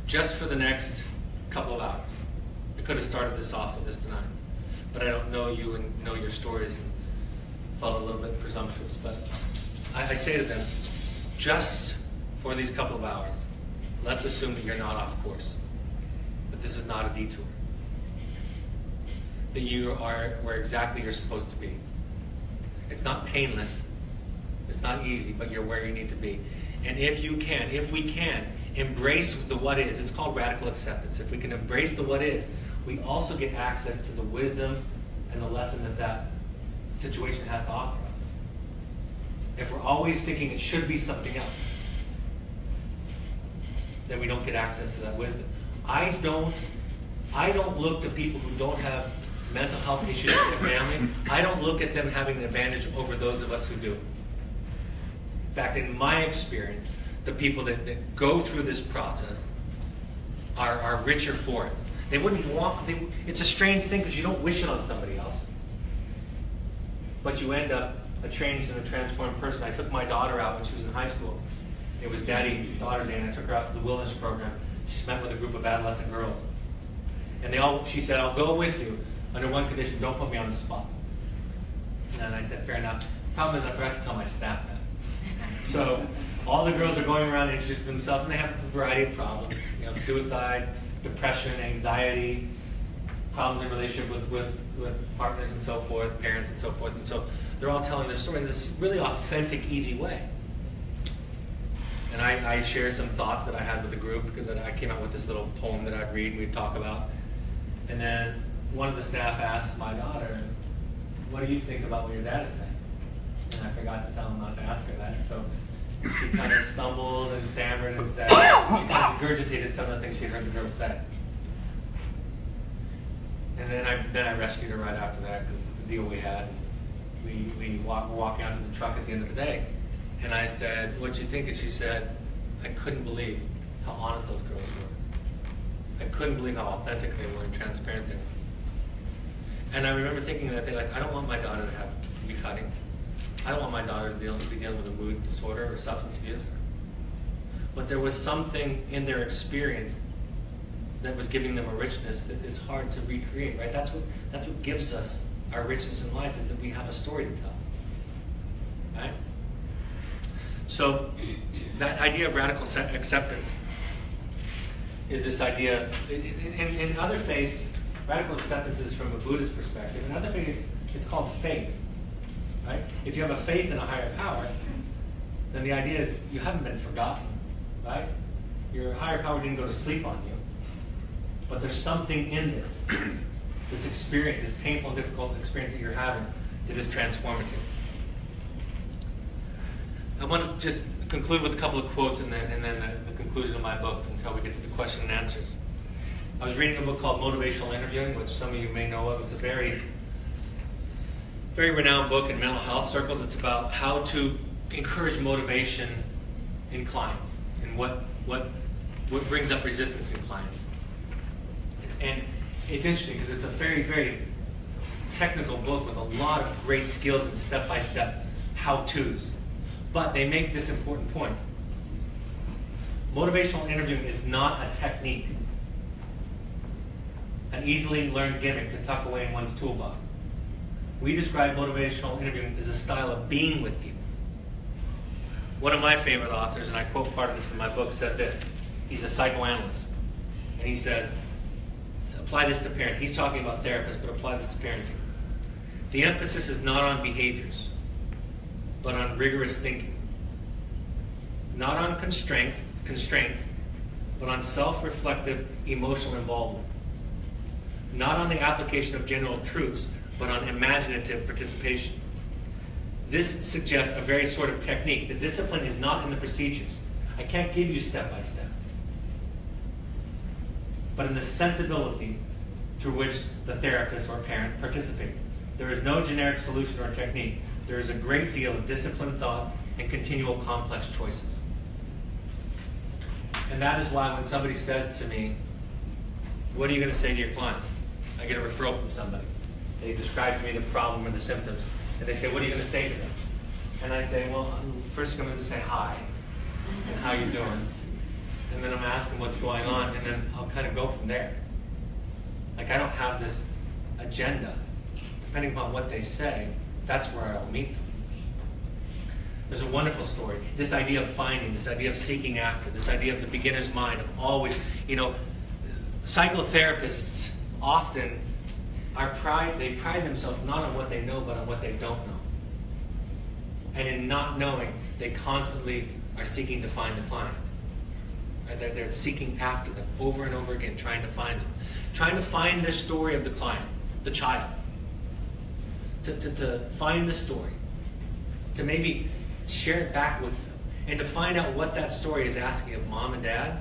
just for the next couple of hours. I could have started this off with this tonight, but I don't know you and know your stories and felt a little bit presumptuous. But I say to them, just for these couple of hours, let's assume that you're not off course, that this is not a detour, that you are where exactly you're supposed to be. It's not painless, it's not easy, but you're where you need to be. And if we can, embrace the what is. It's called radical acceptance. If we can embrace the what is, we also get access to the wisdom and the lesson that situation has to offer us. If we're always thinking it should be something else, then we don't get access to that wisdom. I don't look to people who don't have mental health issues in their family. I don't look at them having an advantage over those of us who do. In fact, in my experience, the people that go through this process are richer for it. They wouldn't want, it's a strange thing because you don't wish it on somebody else. But you end up a changed and a transformed person. I took my daughter out when she was in high school. It was Daddy-Daughter Day, and I took her out to the wilderness program. She met with a group of adolescent girls. And she said, I'll go with you under one condition, don't put me on the spot. And I said, fair enough. Problem is I forgot to tell my staff that. So all the girls are going around introducing themselves, and they have a variety of problems. Suicide, depression, anxiety, problems in relationship with partners and so forth, parents and so forth. And so they're all telling their story in this really authentic, easy way. And I share some thoughts that I had with the group, because I came out with this little poem that I'd read and we'd talk about. And then one of the staff asked my daughter, what do you think about what your dad is saying? And I forgot to tell him not to ask her that. So she kind of stumbled and stammered and said, she kind of regurgitated some of the things she heard the girls say. And then I rescued her right after that, because the deal we had, we were walking out to the truck at the end of the day. And I said, what'd you think? And she said, I couldn't believe how honest those girls were. I couldn't believe how authentic they were and transparent they were. And I remember thinking that day, like, I don't want my daughter to be cutting. I don't want my daughter to be dealing with a mood disorder or substance abuse. But there was something in their experience that was giving them a richness that is hard to recreate, right? That's what gives us our richness in life, is that we have a story to tell, right? So that idea of radical acceptance is this idea. In other faiths, radical acceptance is from a Buddhist perspective. In other faiths, it's called faith, right? If you have a faith in a higher power, then the idea is you haven't been forgotten, right? Your higher power didn't go to sleep on you. But there's something in this experience, this painful and difficult experience that you're having, that is transformative. I want to just conclude with a couple of quotes and then the conclusion of my book until we get to the question and answers. I was reading a book called Motivational Interviewing, which some of you may know of. It's a very, very renowned book in mental health circles. It's about how to encourage motivation in clients and what brings up resistance in clients. And it's interesting because it's a very, very technical book with a lot of great skills and step-by-step how-tos. But they make this important point. Motivational interviewing is not a technique, an easily learned gimmick to tuck away in one's toolbox. We describe motivational interviewing as a style of being with people. One of my favorite authors, and I quote part of this in my book, said this. He's a psychoanalyst. And he says, apply this to parenting. He's talking about therapists, but apply this to parenting. The emphasis is not on behaviors, but on rigorous thinking. Not on constraints, but on self-reflective emotional involvement. Not on the application of general truths, but on imaginative participation. This suggests a very sort of technique. The discipline is not in the procedures. I can't give you step-by-step. But in the sensibility through which the therapist or parent participates. There is no generic solution or technique. There is a great deal of disciplined thought and continual complex choices. And that is why when somebody says to me, what are you going to say to your client? I get a referral from somebody. They describe to me the problem or the symptoms, and they say, what are you going to say to them? And I say, well, I'm first going to say hi, and how you doing? And then I'm asking what's going on, and then I'll kind of go from there. Like, I don't have this agenda. Depending upon what they say, that's where I'll meet them. There's a wonderful story. This idea of finding, this idea of seeking after, this idea of the beginner's mind, of always, psychotherapists often they pride themselves not on what they know, but on what they don't know. And in not knowing, they constantly are seeking to find the client. Right? They're seeking after them over and over again, trying to find them. Trying to find the story of the client, the child. To find the story. To maybe share it back with them. And to find out what that story is asking of mom and dad,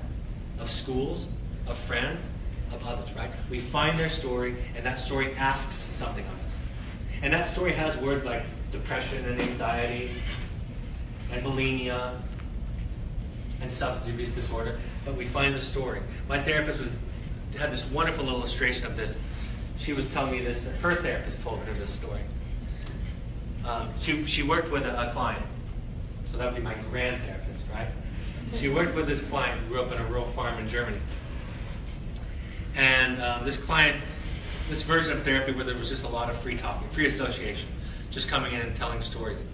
of schools, of friends, of others, right? We find their story, and that story asks something of us. And that story has words like depression and anxiety, and bulimia, and substance abuse disorder, but we find the story. My therapist was had this wonderful illustration of this. She was telling me this, that her therapist told her this story. She worked with a client, so that would be my grand therapist, right? She worked with this client who grew up in a rural farm in Germany. And this client, this version of therapy where there was just a lot of free talking, free association, just coming in and telling stories.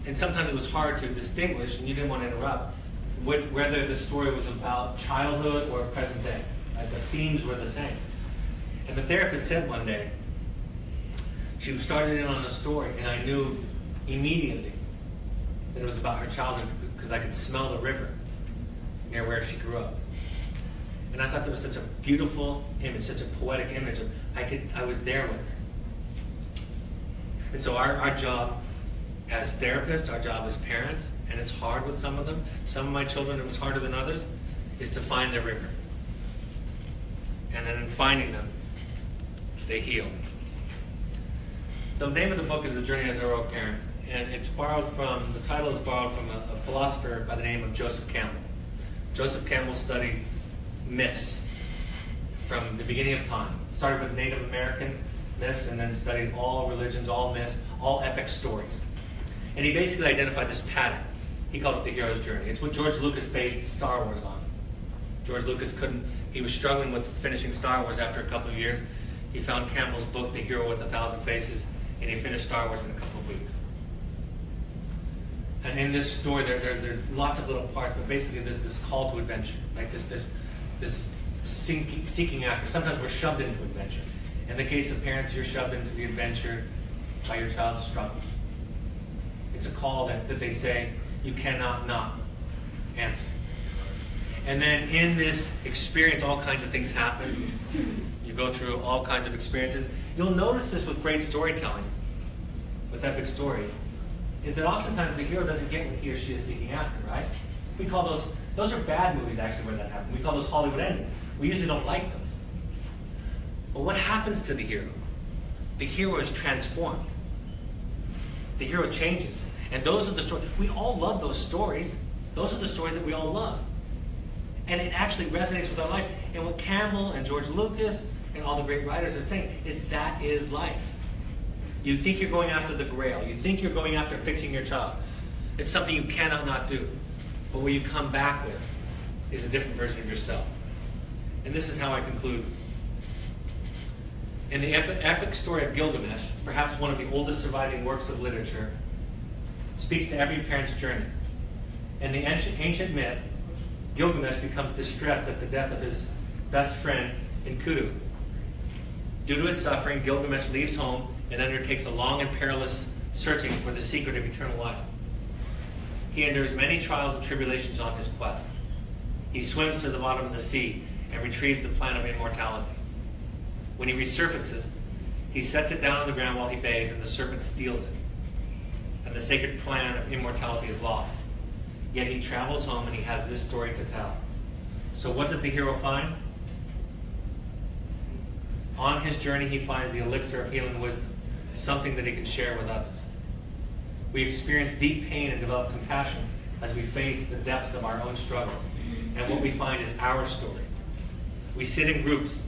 And sometimes it was hard to distinguish, and you didn't want to interrupt, whether the story was about childhood or present day. Right? The themes were the same. And the therapist said one day, she started in on a story, and I knew immediately that it was about her childhood because I could smell the river near where she grew up. And I thought that was such a beautiful image, such a poetic image of I was there with her. And so our job as therapists, our job as parents, and it's hard with some of them. Some of my children, it was harder than others, is to find their river. And then in finding them, they heal. The name of the book is The Journey of the Heroic Parent, and the title is borrowed from a philosopher by the name of Joseph Campbell. Joseph Campbell studied myths from the beginning of time. Started with Native American myths and then studied all religions, all myths, all epic stories. And he basically identified this pattern. He called it the hero's journey. It's what George Lucas based Star Wars on. George Lucas he was struggling with finishing Star Wars after a couple of years. He found Campbell's book, The Hero with 1,000 Faces, and he finished Star Wars in a couple of weeks. And in this story, there's lots of little parts, but basically there's this call to adventure, like this seeking after. Sometimes we're shoved into adventure. In the case of parents, you're shoved into the adventure by your child's struggle. It's a call that they say you cannot not answer. And then in this experience, all kinds of things happen. You go through all kinds of experiences. You'll notice this with great storytelling, with epic stories, is that oftentimes the hero doesn't get what he or she is seeking after, right? We call those are bad movies actually where that happens. We call those Hollywood endings. We usually don't like those. But what happens to the hero? The hero is transformed. The hero changes. And those are the stories. We all love those stories. Those are the stories that we all love. And it actually resonates with our life. And what Campbell and George Lucas and all the great writers are saying is that is life. You think you're going after the grail. You think you're going after fixing your child. It's something you cannot not do. But what you come back with is a different version of yourself. And this is how I conclude. In the epic story of Gilgamesh, perhaps one of the oldest surviving works of literature, speaks to every parent's journey. In the ancient myth, Gilgamesh becomes distressed at the death of his best friend, Enkidu. Due to his suffering, Gilgamesh leaves home and undertakes a long and perilous searching for the secret of eternal life. He endures many trials and tribulations on his quest. He swims to the bottom of the sea and retrieves the plant of immortality. When he resurfaces, he sets it down on the ground while he bathes, and the serpent steals it. And the sacred plant of immortality is lost. Yet he travels home and he has this story to tell. So what does the hero find? On his journey, he finds the elixir of healing wisdom, something that he can share with others. We experience deep pain and develop compassion as we face the depths of our own struggle. And what we find is our story. We sit in groups,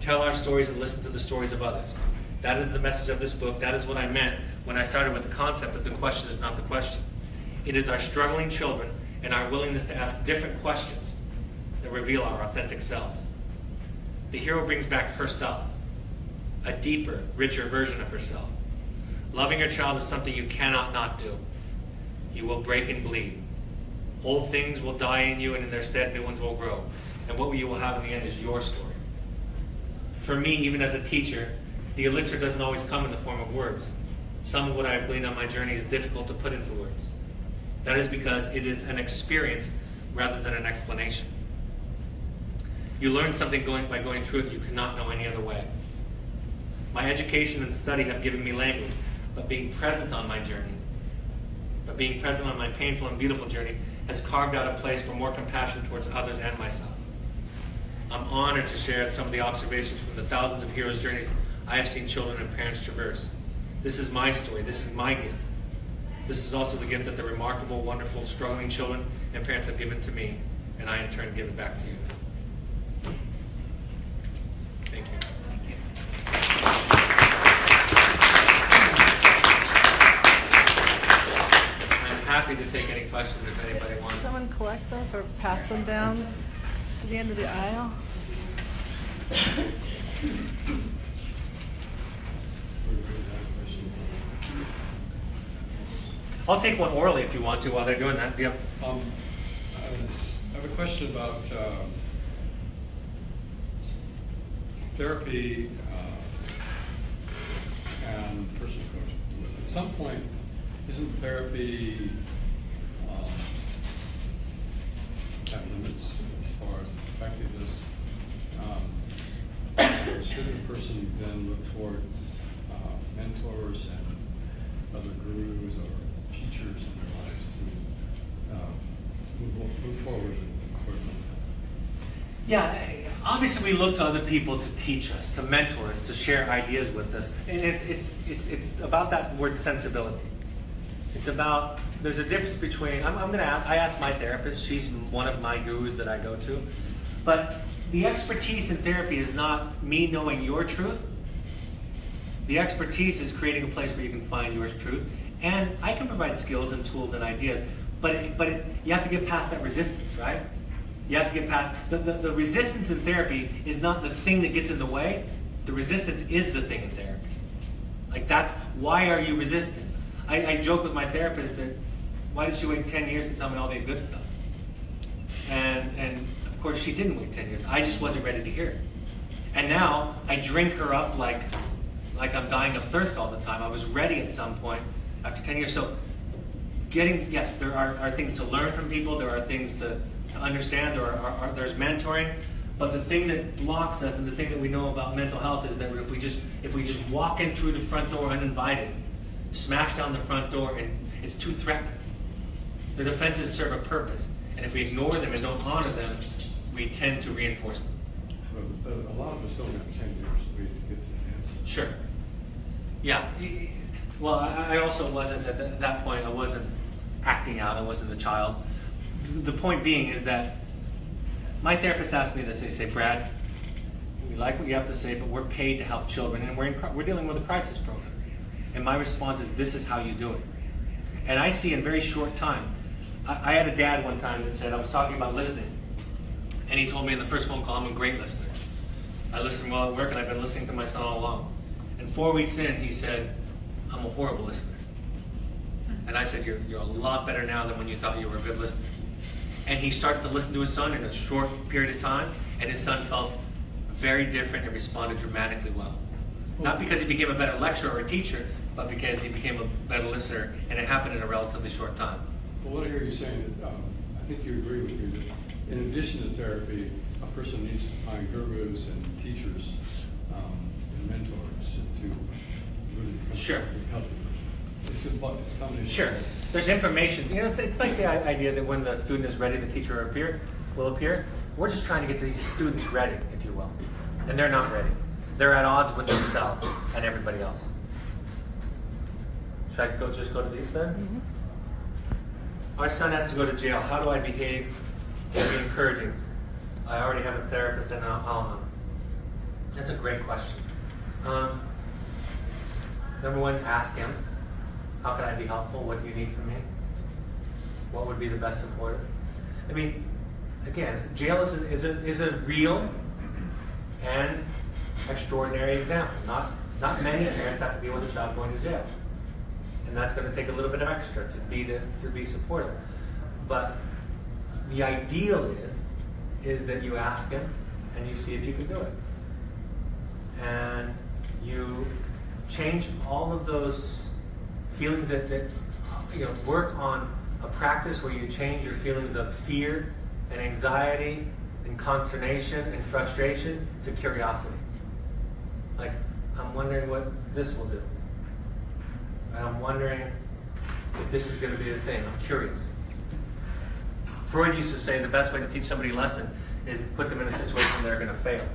tell our stories, and listen to the stories of others. That is the message of this book. That is what I meant when I started with the concept that the question is not the question. It is our struggling children and our willingness to ask different questions that reveal our authentic selves. The hero brings back herself, a deeper, richer version of herself. Loving your child is something you cannot not do. You will break and bleed. Old things will die in you, and in their stead, new ones will grow. And what you will have in the end is your story. For me, even as a teacher, the elixir doesn't always come in the form of words. Some of what I've gleaned on my journey is difficult to put into words. That is because it is an experience rather than an explanation. You learn something by going through it you cannot know any other way. My education and study have given me language, but being present on my journey, being present on my painful and beautiful journey, has carved out a place for more compassion towards others and myself. I'm honored to share some of the observations from the thousands of heroes' journeys I have seen children and parents traverse. This is my story. This is my gift. This is also the gift that the remarkable, wonderful, struggling children and parents have given to me, and I in turn give it back to you. Thank you. I'm happy to take any questions if anybody wants. Someone collect those or pass them down to the end of the aisle. I'll take one orally if you want to while they're doing that. Do you have? I have a question about therapy and personal coaching. At some point, isn't therapy have limits as far as its effectiveness? Should a person then look toward mentors and other gurus or teachers in their lives to move forward toward mental health? Yeah, obviously we look to other people to teach us, to mentor us, to share ideas with us. And it's about that word sensibility. It's about, there's a difference between, I ask my therapist, she's one of my gurus that I go to, but the expertise in therapy is not me knowing your truth. The expertise is creating a place where you can find your truth. And I can provide skills and tools and ideas, but you have to get past that resistance, right? You have to get past, the resistance in therapy is not the thing that gets in the way. The resistance is the thing in therapy. Like that's, why are you resistant? I joke with my therapist that, why did she wait 10 years to tell me all the good stuff? And of course she didn't wait 10 years. I just wasn't ready to hear it. And now I drink her up like I'm dying of thirst all the time. I was ready at some point after 10 years. So yes, there are things to learn from people. There are things to understand. There's mentoring. But the thing that blocks us and the thing that we know about mental health is that if we just walk in through the front door uninvited, smash down the front door, and it's too threatening. The defenses serve a purpose. And if we ignore them and don't honor them, we tend to reinforce them. But a lot of us don't have 10 years to get to that answer. Sure. Yeah. Well, I also wasn't, at that point, I wasn't acting out. I wasn't a child. The point being is that my therapist asked me this. They say, Brad, we like what you have to say, but we're paid to help children, and we're dealing with a crisis program. And my response is, this is how you do it. And I see in very short time, I had a dad one time that said, I was talking about listening, and he told me in the first phone call, I'm a great listener. I listen while at work, and I've been listening to my son all along. And 4 weeks in, he said, I'm a horrible listener. And I said, you're a lot better now than when you thought you were a good listener. And he started to listen to his son in a short period of time, and his son felt very different and responded dramatically well. Not because he became a better lecturer or a teacher, but because he became a better listener, and it happened in a relatively short time. Well, what I hear you saying, that, I think you agree with me that in addition to therapy, a person needs to find gurus and teachers and mentors to really Sure. help the person. It's a combination. Sure. There's information. You know, it's like the idea that when the student is ready, the teacher will appear. We're just trying to get these students ready, if you will. And they're not ready. They're at odds with themselves and everybody else. Should I just go to these then? Mm-hmm. Our son has to go to jail. How do I behave to be encouraging? I already have a therapist and an Al-Anon. That's a great question. Number one, ask him, how can I be helpful? What do you need from me? What would be the best supporter? I mean, again, jail is a real and extraordinary example. Not many parents have to deal with a child going to jail. And that's going to take a little bit of extra to be supportive. But the ideal is that you ask him and you see if you can do it. And you change all of those feelings that work on a practice where you change your feelings of fear and anxiety and consternation and frustration to curiosity. Like, I'm wondering what this will do. And I'm wondering if this is going to be the thing. I'm curious. Freud used to say the best way to teach somebody a lesson is put them in a situation where they're going to fail.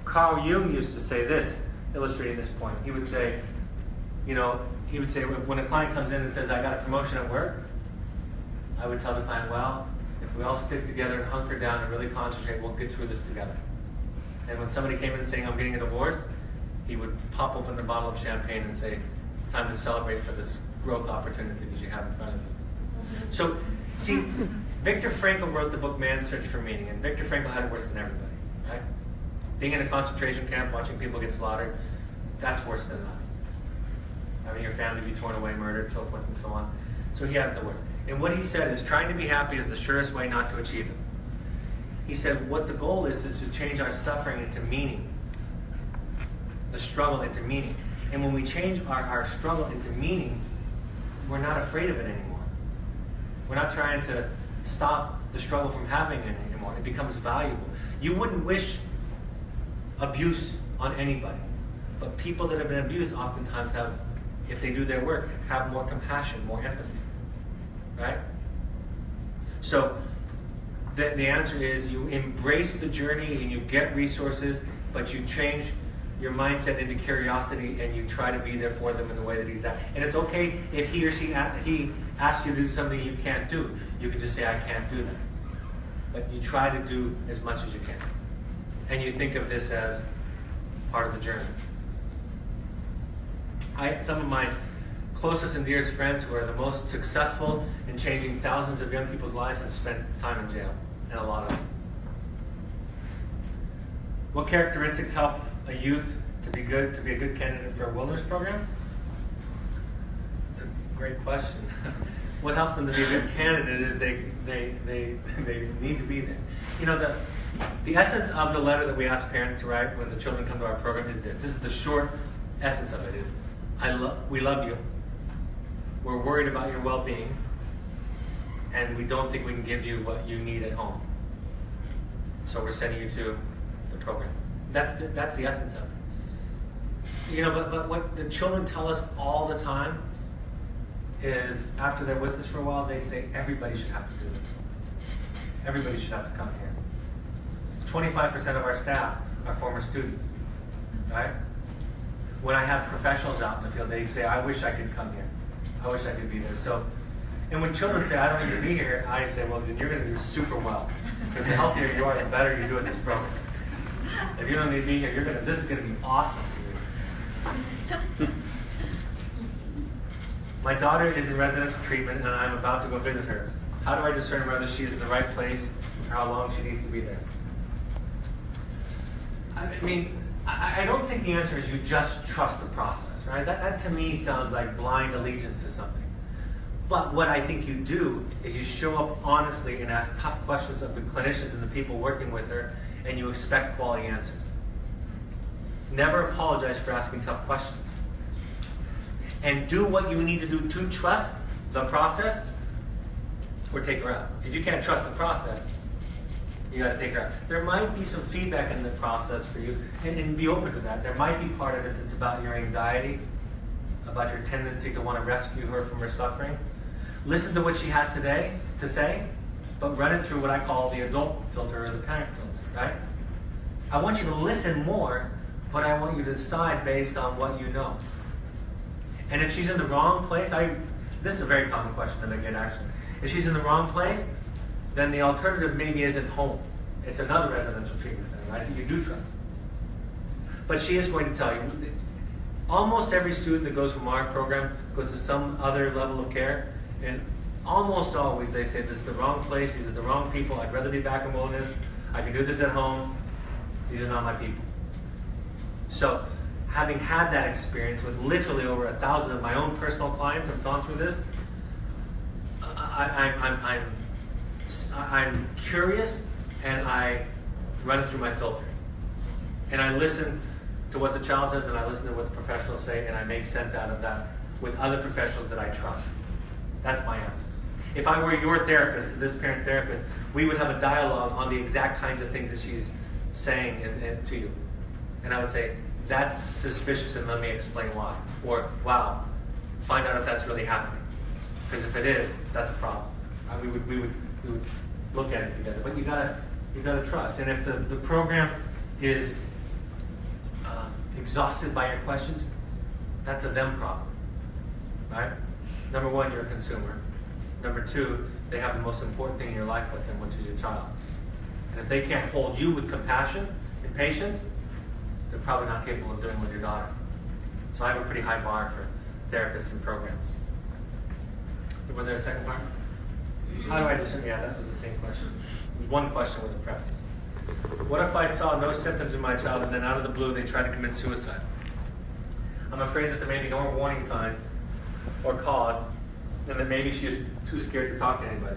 Carl Jung used to say this, illustrating this point. He would say, when a client comes in and says, I got a promotion at work, I would tell the client, well, if we all stick together and hunker down and really concentrate, we'll get through this together. And when somebody came in saying, I'm getting a divorce, he would pop open the bottle of champagne and say, it's time to celebrate for this growth opportunity that you have in front of you. So, see, Viktor Frankl wrote the book Man's Search for Meaning, and Viktor Frankl had it worse than everybody, right? Being in a concentration camp, watching people get slaughtered, that's worse than us. Having your family be torn away, murdered, so forth and so on. So he had it the worst. And what he said is, trying to be happy is the surest way not to achieve it. He said, what the goal is to change our suffering into meaning. The struggle into meaning. And when we change our struggle into meaning, we're not afraid of it anymore. We're not trying to stop the struggle from having it anymore. It becomes valuable. You wouldn't wish abuse on anybody. But people that have been abused oftentimes have, if they do their work, have more compassion, more empathy. Right? So, the answer is you embrace the journey and you get resources, but you change your mindset into curiosity and you try to be there for them in the way that he's at. And it's okay if he or she asks you to do something you can't do. You can just say, I can't do that. But you try to do as much as you can. And you think of this as part of the journey. Some of my closest and dearest friends who are the most successful in changing thousands of young people's lives have spent time in jail, and a lot of them. What characteristics help a youth to be a good candidate for a wilderness program? It's a great question. What helps them to be a good candidate is they need to be there. You know, the essence of the letter that we ask parents to write when the children come to our program is this. This is the short essence of it. Is we love you. We're worried about your well-being, and we don't think we can give you what you need at home. So we're sending you to the program. That's the essence of it. You know, but what the children tell us all the time is, after they're with us for a while, they say, everybody should have to do this. Everybody should have to come here. 25% of our staff are former students, right? When I have professionals out in the field, they say, I wish I could come here. I wish I could be there. So, and when children say, I don't need to be here, I say, well, then you're going to do super well. Because the healthier you are, the better you do at this program. If you don't need to be here, this is going to be awesome for you. My daughter is in residential treatment, and I'm about to go visit her. How do I discern whether she is in the right place or how long she needs to be there? I mean, I don't think the answer is you just trust the process, right? That to me sounds like blind allegiance to something. But what I think you do is you show up honestly and ask tough questions of the clinicians and the people working with her, and you expect quality answers. Never apologize for asking tough questions. And do what you need to do to trust the process, or take her out. If you can't trust the process, you got to take her out. There might be some feedback in the process for you, and be open to that. There might be part of it that's about your anxiety, about your tendency to want to rescue her from her suffering. Listen to what she has today to say, but run it through what I call the adult filter or the parent filter, right? I want you to listen more, but I want you to decide based on what you know. And if she's in the wrong place, this is a very common question that I get actually. If she's in the wrong place, then the alternative maybe isn't home. It's another residential treatment center, right, that you do trust. But she is going to tell you, almost every student that goes from our program goes to some other level of care, and almost always they say, this is the wrong place, these are the wrong people, I'd rather be back in wilderness, I can do this at home, these are not my people. So, having had that experience with literally over 1,000 of my own personal clients have gone through this, I'm curious, and I run it through my filter. And I listen to what the child says, and I listen to what the professionals say, and I make sense out of that with other professionals that I trust. That's my answer. If I were your therapist, this parent therapist, we would have a dialogue on the exact kinds of things that she's saying to you. And I would say, that's suspicious, and let me explain why. Or, wow, find out if that's really happening. Because if it is, that's a problem. We would look at it together. But you gotta trust. And if the program is exhausted by your questions, that's a them problem, right? Number one, you're a consumer. Number two, they have the most important thing in your life with them, which is your child. And if they can't hold you with compassion, Impatient, they're probably not capable of doing with your daughter. So I have a pretty high bar for therapists and programs. Was there a second part? How do I discern? Yeah, that was the same question. It was one question with a preface. What if I saw no symptoms in my child and then out of the blue they tried to commit suicide? I'm afraid that there may be no warning signs or cause, and that maybe she is too scared to talk to anybody.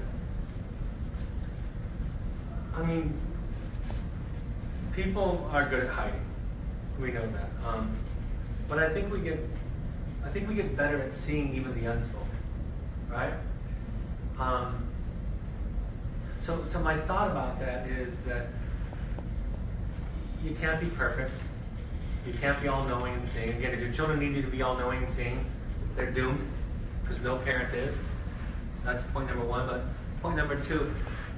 I mean, people are good at hiding. We know that. But I think we get better at seeing even the unspoken, right? So my thought about that is that you can't be perfect. You can't be all-knowing and seeing. Again, if your children need you to be all-knowing and seeing, they're doomed, because no parent is. That's point number one. But point number two,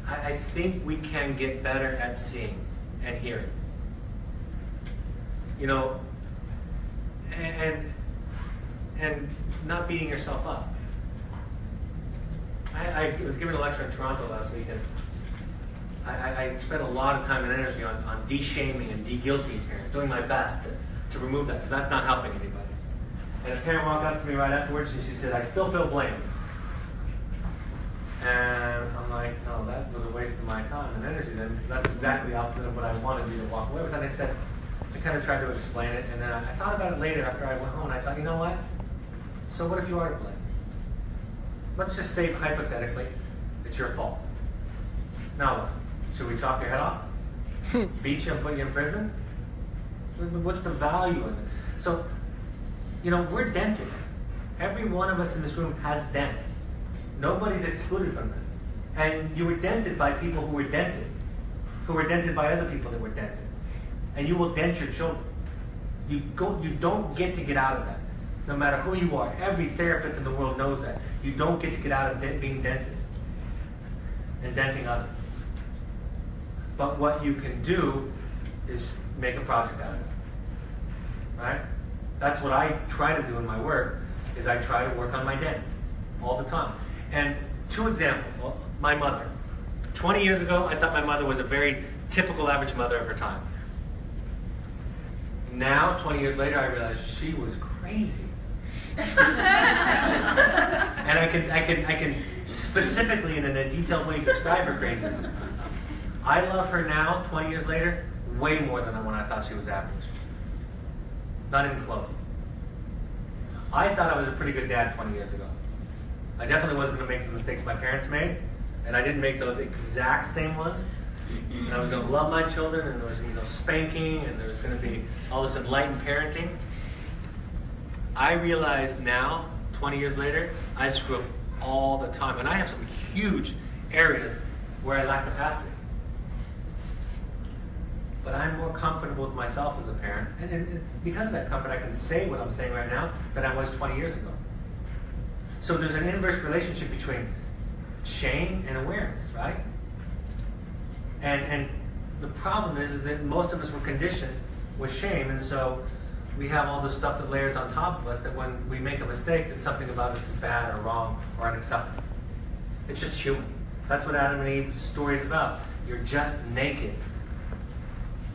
I think we can get better at seeing and hearing. You know, and not beating yourself up. I was giving a lecture in Toronto last week, and I spent a lot of time and energy on de-shaming and de-guilting parents, doing my best to remove that, because that's not helping anybody. And a parent walked up to me right afterwards, and she said, "I still feel blamed." And I'm like, no, that was a waste of my time and energy then, because that's exactly the opposite of what I wanted you to walk away with. And I said, I kind of tried to explain it, and then I thought about it later after I went home, and I thought, you know what? So what if you are to blame? Let's just say, hypothetically, it's your fault. Now what? Should we chop your head off? Beat you and put you in prison? What's the value in it? So, you know, we're dented. Every one of us in this room has dents. Nobody's excluded from that. And you were dented by people who were dented by other people that were dented. And you will dent your children. You don't get to get out of that. No matter who you are. Every therapist in the world knows that. You don't get to get out of being dented and denting others. But what you can do is make a project out of it. Right? That's what I try to do in my work, is I try to work on my dents all the time. And two examples. Well, my mother. 20 years ago, I thought my mother was a very typical average mother of her time. Now, 20 years later, I realize she was crazy. And I can specifically and in a detailed way describe her craziness. I love her now, 20 years later, way more than when I thought she was average. It's not even close. I thought I was a pretty good dad 20 years ago. I definitely wasn't going to make the mistakes my parents made, and I didn't make those exact same ones. And I was going to love my children, and there was going to be no spanking, and there was going to be all this enlightened parenting. I realize now, 20 years later, I screw up all the time. And I have some huge areas where I lack capacity. But I'm more comfortable with myself as a parent. And because of that comfort, I can say what I'm saying right now than I was 20 years ago. So there's an inverse relationship between shame and awareness, right? And the problem is that most of us were conditioned with shame, and so we have all this stuff that layers on top of us that when we make a mistake, that something about us is bad or wrong or unacceptable. It's just human. That's what Adam and Eve's story is about. You're just naked.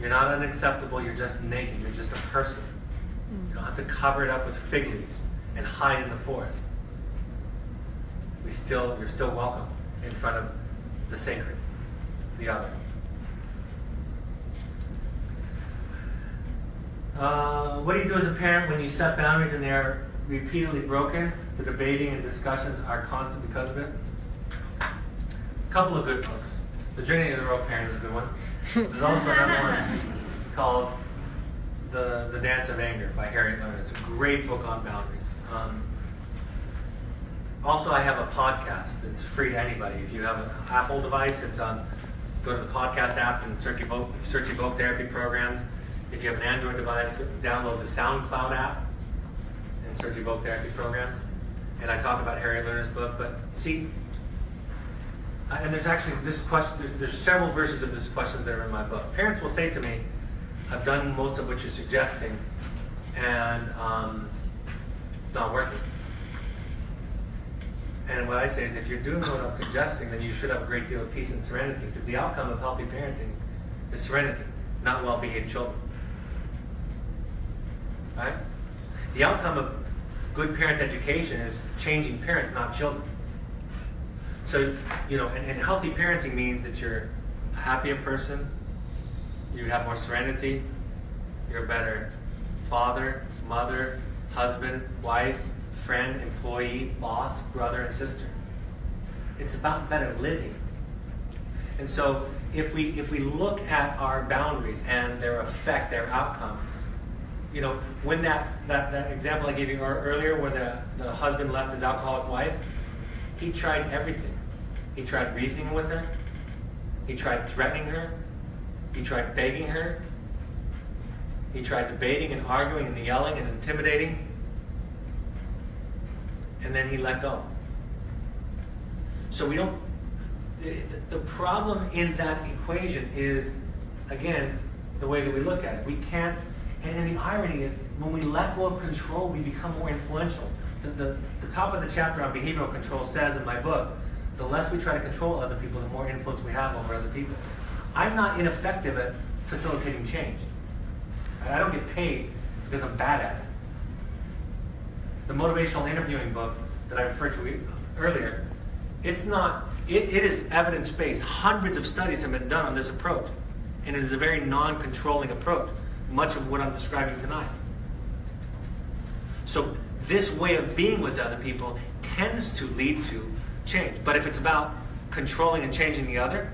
You're not unacceptable, you're just naked. You're just a person. You don't have to cover it up with fig leaves and hide in the forest. You're still welcome in front of the sacred, the other. What do you do as a parent when you set boundaries and they are repeatedly broken? The debating and discussions are constant because of it. A couple of good books. The Journey of the Rogue Parent is a good one. There's also another one called The Dance of Anger by Harriet Leonard. It's a great book on boundaries. Also, I have a podcast that's free to anybody. If you have an Apple device, it's on. Go to the podcast app and search Evoke therapy programs. If you have an Android device, download the SoundCloud app and search Evoke therapy programs. And I talk about Harriet Lerner's book. But see, and there's actually this question. There's several versions of this question that are in my book. Parents will say to me, "I've done most of what you're suggesting, and it's not working." And what I say is, if you're doing what I'm suggesting, then you should have a great deal of peace and serenity, because the outcome of healthy parenting is serenity. not well-behaved children. Right? The outcome of good parent education is changing parents, not children. So, and healthy parenting means that you're a happier person, you have more serenity, you're a better father, mother, husband, wife, friend, employee, boss, brother, and sister. It's about better living. And so if we look at our boundaries and their effect, their outcome, when that example I gave you earlier where the husband left his alcoholic wife, he tried everything. He tried reasoning with her. He tried threatening her. He tried begging her. He tried debating and arguing and yelling and intimidating. And then he let go. So the problem in that equation is, again, the way that we look at it. We can't, and the irony is, when we let go of control, we become more influential. The top of the chapter on behavioral control says in my book, the less we try to control other people, the more influence we have over other people. I'm not ineffective at facilitating change. I don't get paid because I'm bad at it. The motivational interviewing book that I referred to earlier, it is evidence-based. Hundreds of studies have been done on this approach. And it is a very non-controlling approach, much of what I'm describing tonight. So this way of being with other people tends to lead to change. But if it's about controlling and changing the other,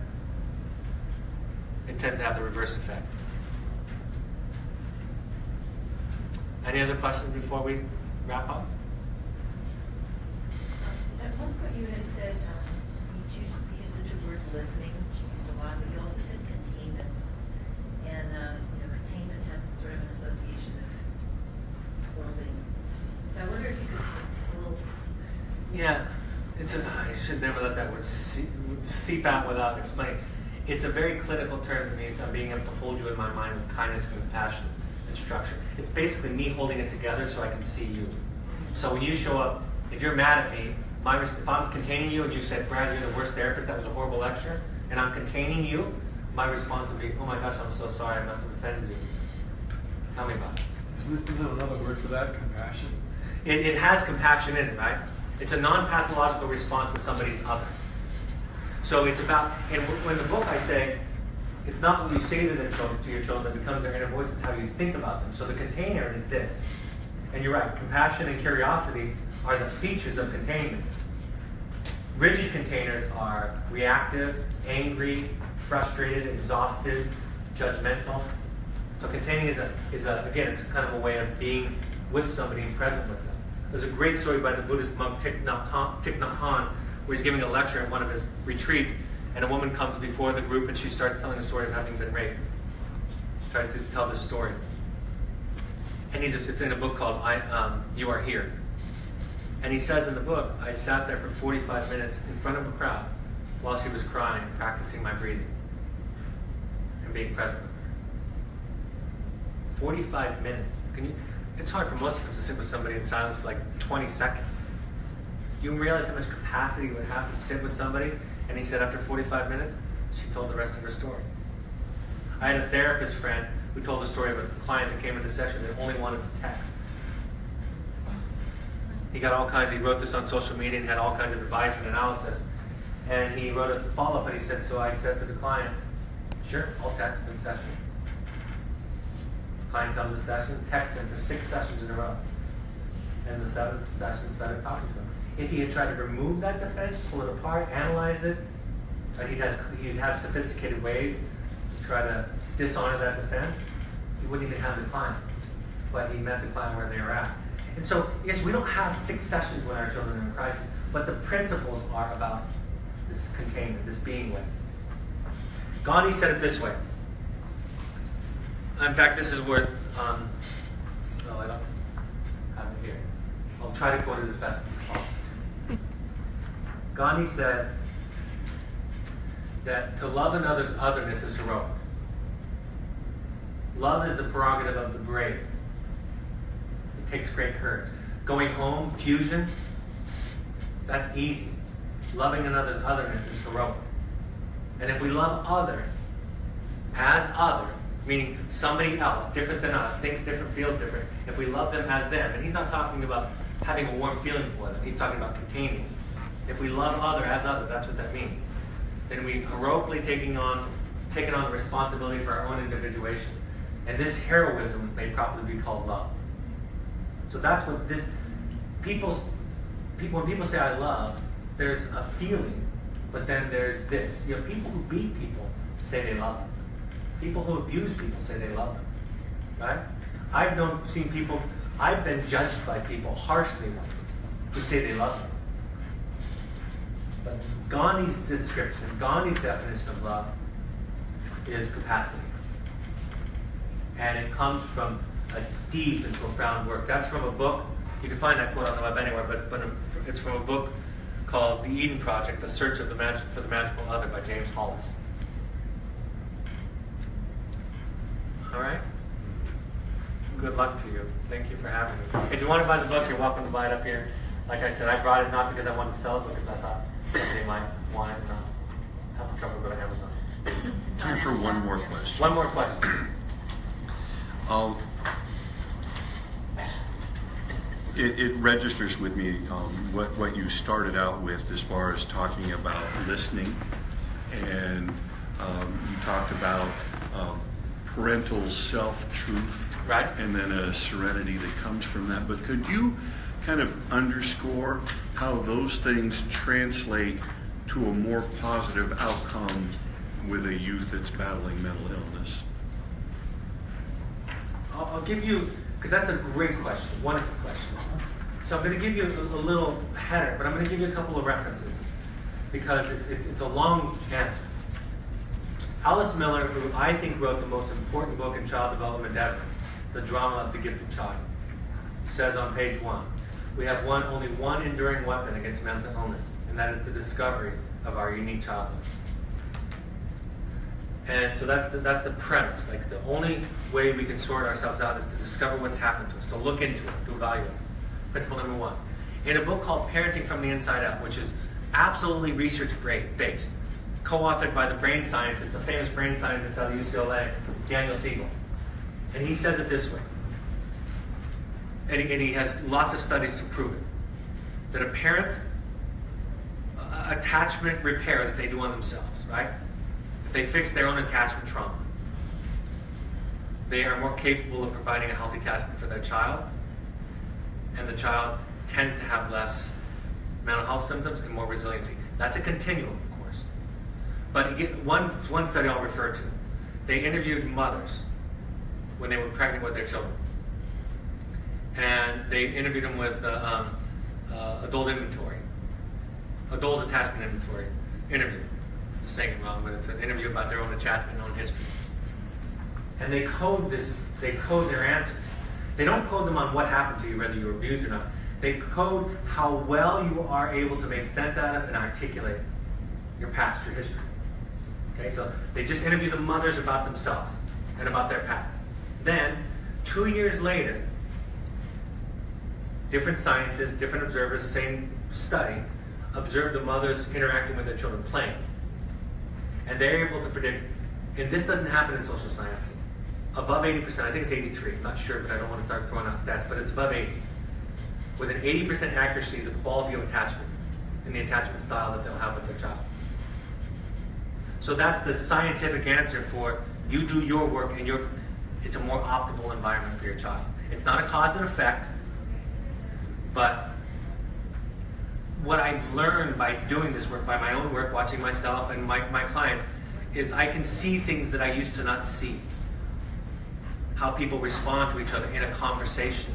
it tends to have the reverse effect. Any other questions before we wrap up? At one point you had said, you used the two words listening, which you used a lot, but you also said containment. And containment has sort of an association of holding. So I wonder if you could give us a little... Yeah, I should never let that word seep out without explaining. It's a very clinical term to me. It's being able to hold you in my mind with kindness and compassion and structure. It's basically me holding it together so I can see you. So when you show up, if you're mad at me, if I'm containing you and you said, Brad, you're the worst therapist, that was a horrible lecture, and I'm containing you, my response would be, oh my gosh, I'm so sorry, I must have offended you. Tell me about it. Isn't another word for that compassion? It has compassion in it, right? It's a non-pathological response to somebody's other. So it's about, and when the book I say, it's not what you say to your children that becomes their inner voice, it's how you think about them. So the container is this. And you're right, compassion and curiosity are the features of containment. Rigid containers are reactive, angry, frustrated, exhausted, judgmental. So containing is again, it's kind of a way of being with somebody and present with them. There's a great story by the Buddhist monk Thich Nhat Hanh, where he's giving a lecture at one of his retreats, and a woman comes before the group and she starts telling the story of having been raped. She tries to tell this story. And it's in a book called You Are Here. And he says in the book, I sat there for 45 minutes in front of a crowd while she was crying, practicing my breathing and being present with her. 45 minutes. It's hard for most of us to sit with somebody in silence for like 20 seconds. You realize how much capacity you would have to sit with somebody? And he said after 45 minutes, she told the rest of her story. I had a therapist friend who told the story of a client that came into session that only wanted to text. He wrote this on social media and had all kinds of advice and analysis. And he wrote a follow-up and he said, so I said to the client, sure, I'll text in session. The client comes to session, texts him for 6 sessions in a row. And the 7th session started talking to him. If he had tried to remove that defense, pull it apart, analyze it, he'd have sophisticated ways to try to dishonor that defense, he wouldn't even have the client. But he met the client where they were at. And so, yes, we don't have 6 sessions when our children are in crisis, but the principles are about this containment, this being with. Gandhi said it this way. In fact, this is worth, I don't have it here. I'll try to quote it as best as possible. Gandhi said that to love another's otherness is heroic. Love is the prerogative of the brave. It takes great courage. Going home, fusion, that's easy. Loving another's otherness is heroic. And if we love other as other, meaning somebody else, different than us, thinks different, feels different, if we love them as them, and he's not talking about having a warm feeling for them, he's talking about containing. If we love other as other, that's what that means. Then we've heroically taken on the responsibility for our own individuation. And this heroism may properly be called love. So that's what this, when people say I love, there's a feeling, but then there's this. You know, people who beat people say they love them. People who abuse people say they love them, right? I've been judged by people harshly who say they love them. But Gandhi's description, Gandhi's definition of love is capacity. And it comes from a deep and profound work. That's from a book, you can find that quote on the web anywhere, but it's from a book called The Eden Project, The Search for the Magical Other by James Hollis. All right? Good luck to you. Thank you for having me. If you want to buy the book, you're welcome to buy it up here. Like I said, I brought it not because I wanted to sell it, but because I thought somebody might want it and not have trouble going to Amazon. Time for one more question. One more question. It registers with me what you started out with as far as talking about listening, and you talked about parental self-truth, right? And then a serenity that comes from that. But could you kind of underscore how those things translate to a more positive outcome with a youth that's battling mental illness? I'll give you, because that's a great question, wonderful question. So I'm going to give you a little header, but I'm going to give you a couple of references because it's a long answer. Alice Miller, who I think wrote the most important book in child development ever, The Drama of the Gifted Child, says on page 1, we have only one enduring weapon against mental illness, and that is the discovery of our unique childhood. And so that's the premise. Like, the only way we can sort ourselves out is to discover what's happened to us, to look into it, to evaluate. Principle number 1. In a book called Parenting from the Inside Out, which is absolutely research-based, co-authored by the brain scientist, the famous brain scientist out of UCLA, Daniel Siegel. And he says it this way, and he has lots of studies to prove it, that a parent's attachment repair that they do on themselves, right? If they fix their own attachment trauma, they are more capable of providing a healthy attachment for their child, and the child tends to have less mental health symptoms and more resiliency. That's a continuum, of course. But one study I'll refer to. They interviewed mothers when they were pregnant with their children. And they interviewed them with adult attachment inventory interview. I'm saying it wrong, but it's an interview about their own attachment and own history. And they code their answers. They don't code them on what happened to you, whether you were abused or not. They code how well you are able to make sense out of and articulate your past, your history. Okay, so they just interview the mothers about themselves and about their past. Then, 2 years later, different scientists, different observers, same study, observe the mothers interacting with their children, playing. And they're able to predict, and this doesn't happen in social sciences, above 80%, I think it's 83, I'm not sure, but I don't want to start throwing out stats, but it's above 80. With an 80% accuracy, the quality of attachment and the attachment style that they'll have with their child. So that's the scientific answer for you do your work and it's a more optimal environment for your child. It's not a cause and effect, but what I've learned by doing this work, by my own work, watching myself and my clients, is I can see things that I used to not see. How people respond to each other in a conversation,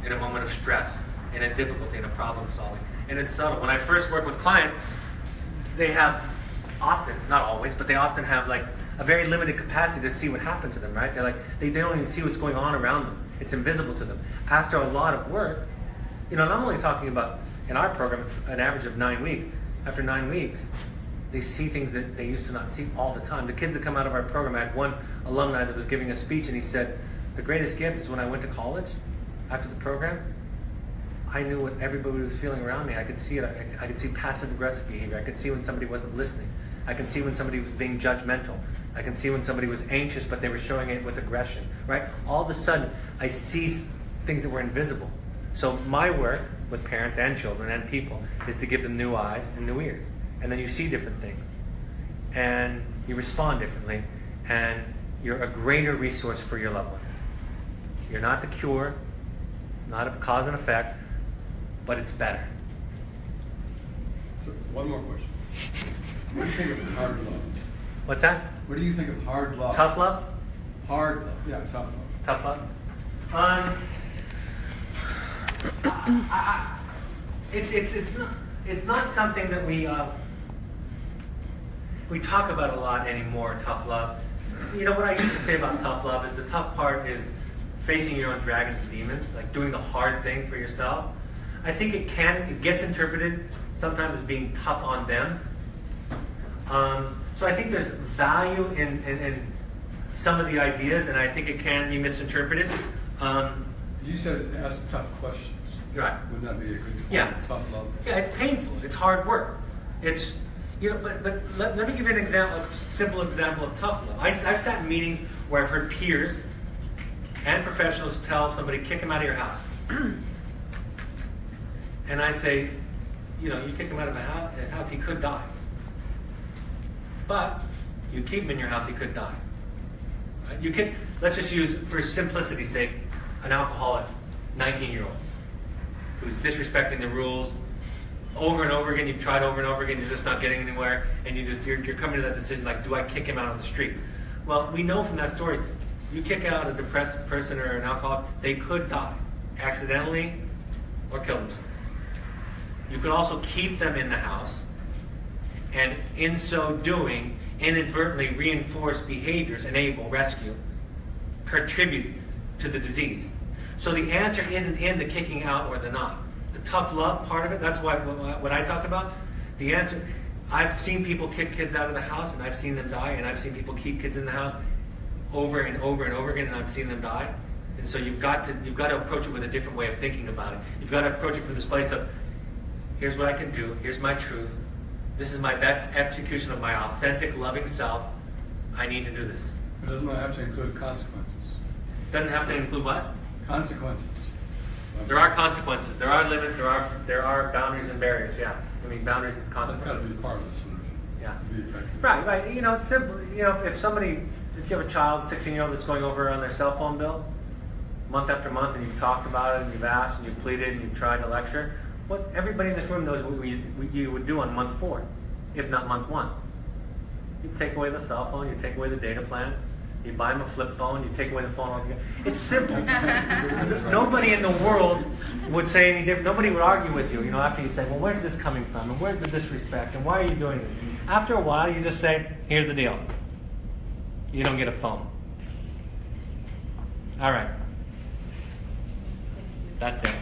in a moment of stress, in a difficulty, in a problem solving. And it's subtle. When I first work with clients, they have often, not always, but they often have like a very limited capacity to see what happened to them, right? They're like, they don't even see what's going on around them. It's invisible to them. After a lot of work, and I'm only talking about, in our program, it's an average of 9 weeks. After 9 weeks, they see things that they used to not see all the time. The kids that come out of our program, I had one alumni that was giving a speech, and he said, the greatest gift is when I went to college, after the program, I knew what everybody was feeling around me. I could see it. I could see passive-aggressive behavior. I could see when somebody wasn't listening. I could see when somebody was being judgmental. I can see when somebody was anxious, but they were showing it with aggression, right? All of a sudden, I see things that were invisible. So my work with parents and children and people is to give them new eyes and new ears. And then you see different things. And you respond differently. And you're a greater resource for your loved ones. You're not the cure. It's not a cause and effect. But it's better. So one more question. What do you think of hard love? What's that? What do you think of hard love? Tough love? Hard love. Yeah, tough love. Tough love? It's not something that we talk about a lot anymore, tough love. You know, what I used to say about tough love is the tough part is facing your own dragons and demons, like doing the hard thing for yourself. I think it gets interpreted sometimes as being tough on them. So I think there's value in some of the ideas, and I think it can be misinterpreted. You said ask tough questions. Right. Wouldn't that be a good tough love? Yeah, it's painful. It's hard work. It's, you know, but let me give you an example, a simple example of tough love. I've sat in meetings where I've heard peers and professionals tell somebody, kick him out of your house. And I say, you know, you kick him out of my house, he could die. But you keep him in your house, he could die. Right? You can, let's just use, for simplicity's sake, an alcoholic 19-year-old who's disrespecting the rules over and over again. You've tried over and over again, you're just not getting anywhere, and you're coming to that decision like, do I kick him out on the street? Well, we know from that story, you kick out a depressed person or an alcoholic, they could die accidentally or kill themselves. You could also keep them in the house, and in so doing, inadvertently reinforce behaviors, enable, rescue, contribute to the disease. So the answer isn't in the kicking out or the not. The tough love part of it, that's what I talked about. The answer, I've seen people kick kids out of the house, and I've seen them die, and I've seen people keep kids in the house over and over and over again, and I've seen them die. And so you've got to approach it with a different way of thinking about it. You've got to approach it from this place of, here's what I can do, here's my truth, this is my best execution of my authentic, loving self, I need to do this. It doesn't have to include consequences. Doesn't have to include what? Consequences. There are consequences, there are limits, there are boundaries and barriers, yeah. I mean, boundaries and That's got to consequences. be part of the solution. Yeah. To be effective. Right. You know, it's simple. You know, if you have a child, 16-year-old, that's going over on their cell phone bill, month after month, and you've talked about it, and you've asked, and you've pleaded, and you've tried to lecture, what everybody in this room knows what you would do on month 4, if not month 1. You take away the cell phone, you take away the data plan, you buy them a flip phone, you take away the phone altogether. It's simple. Nobody in the world would say any different. Nobody would argue with you, you know, after you say, well, where's this coming from? And where's the disrespect? And why are you doing this? After a while, you just say, here's the deal. You don't get a phone. All right. That's it.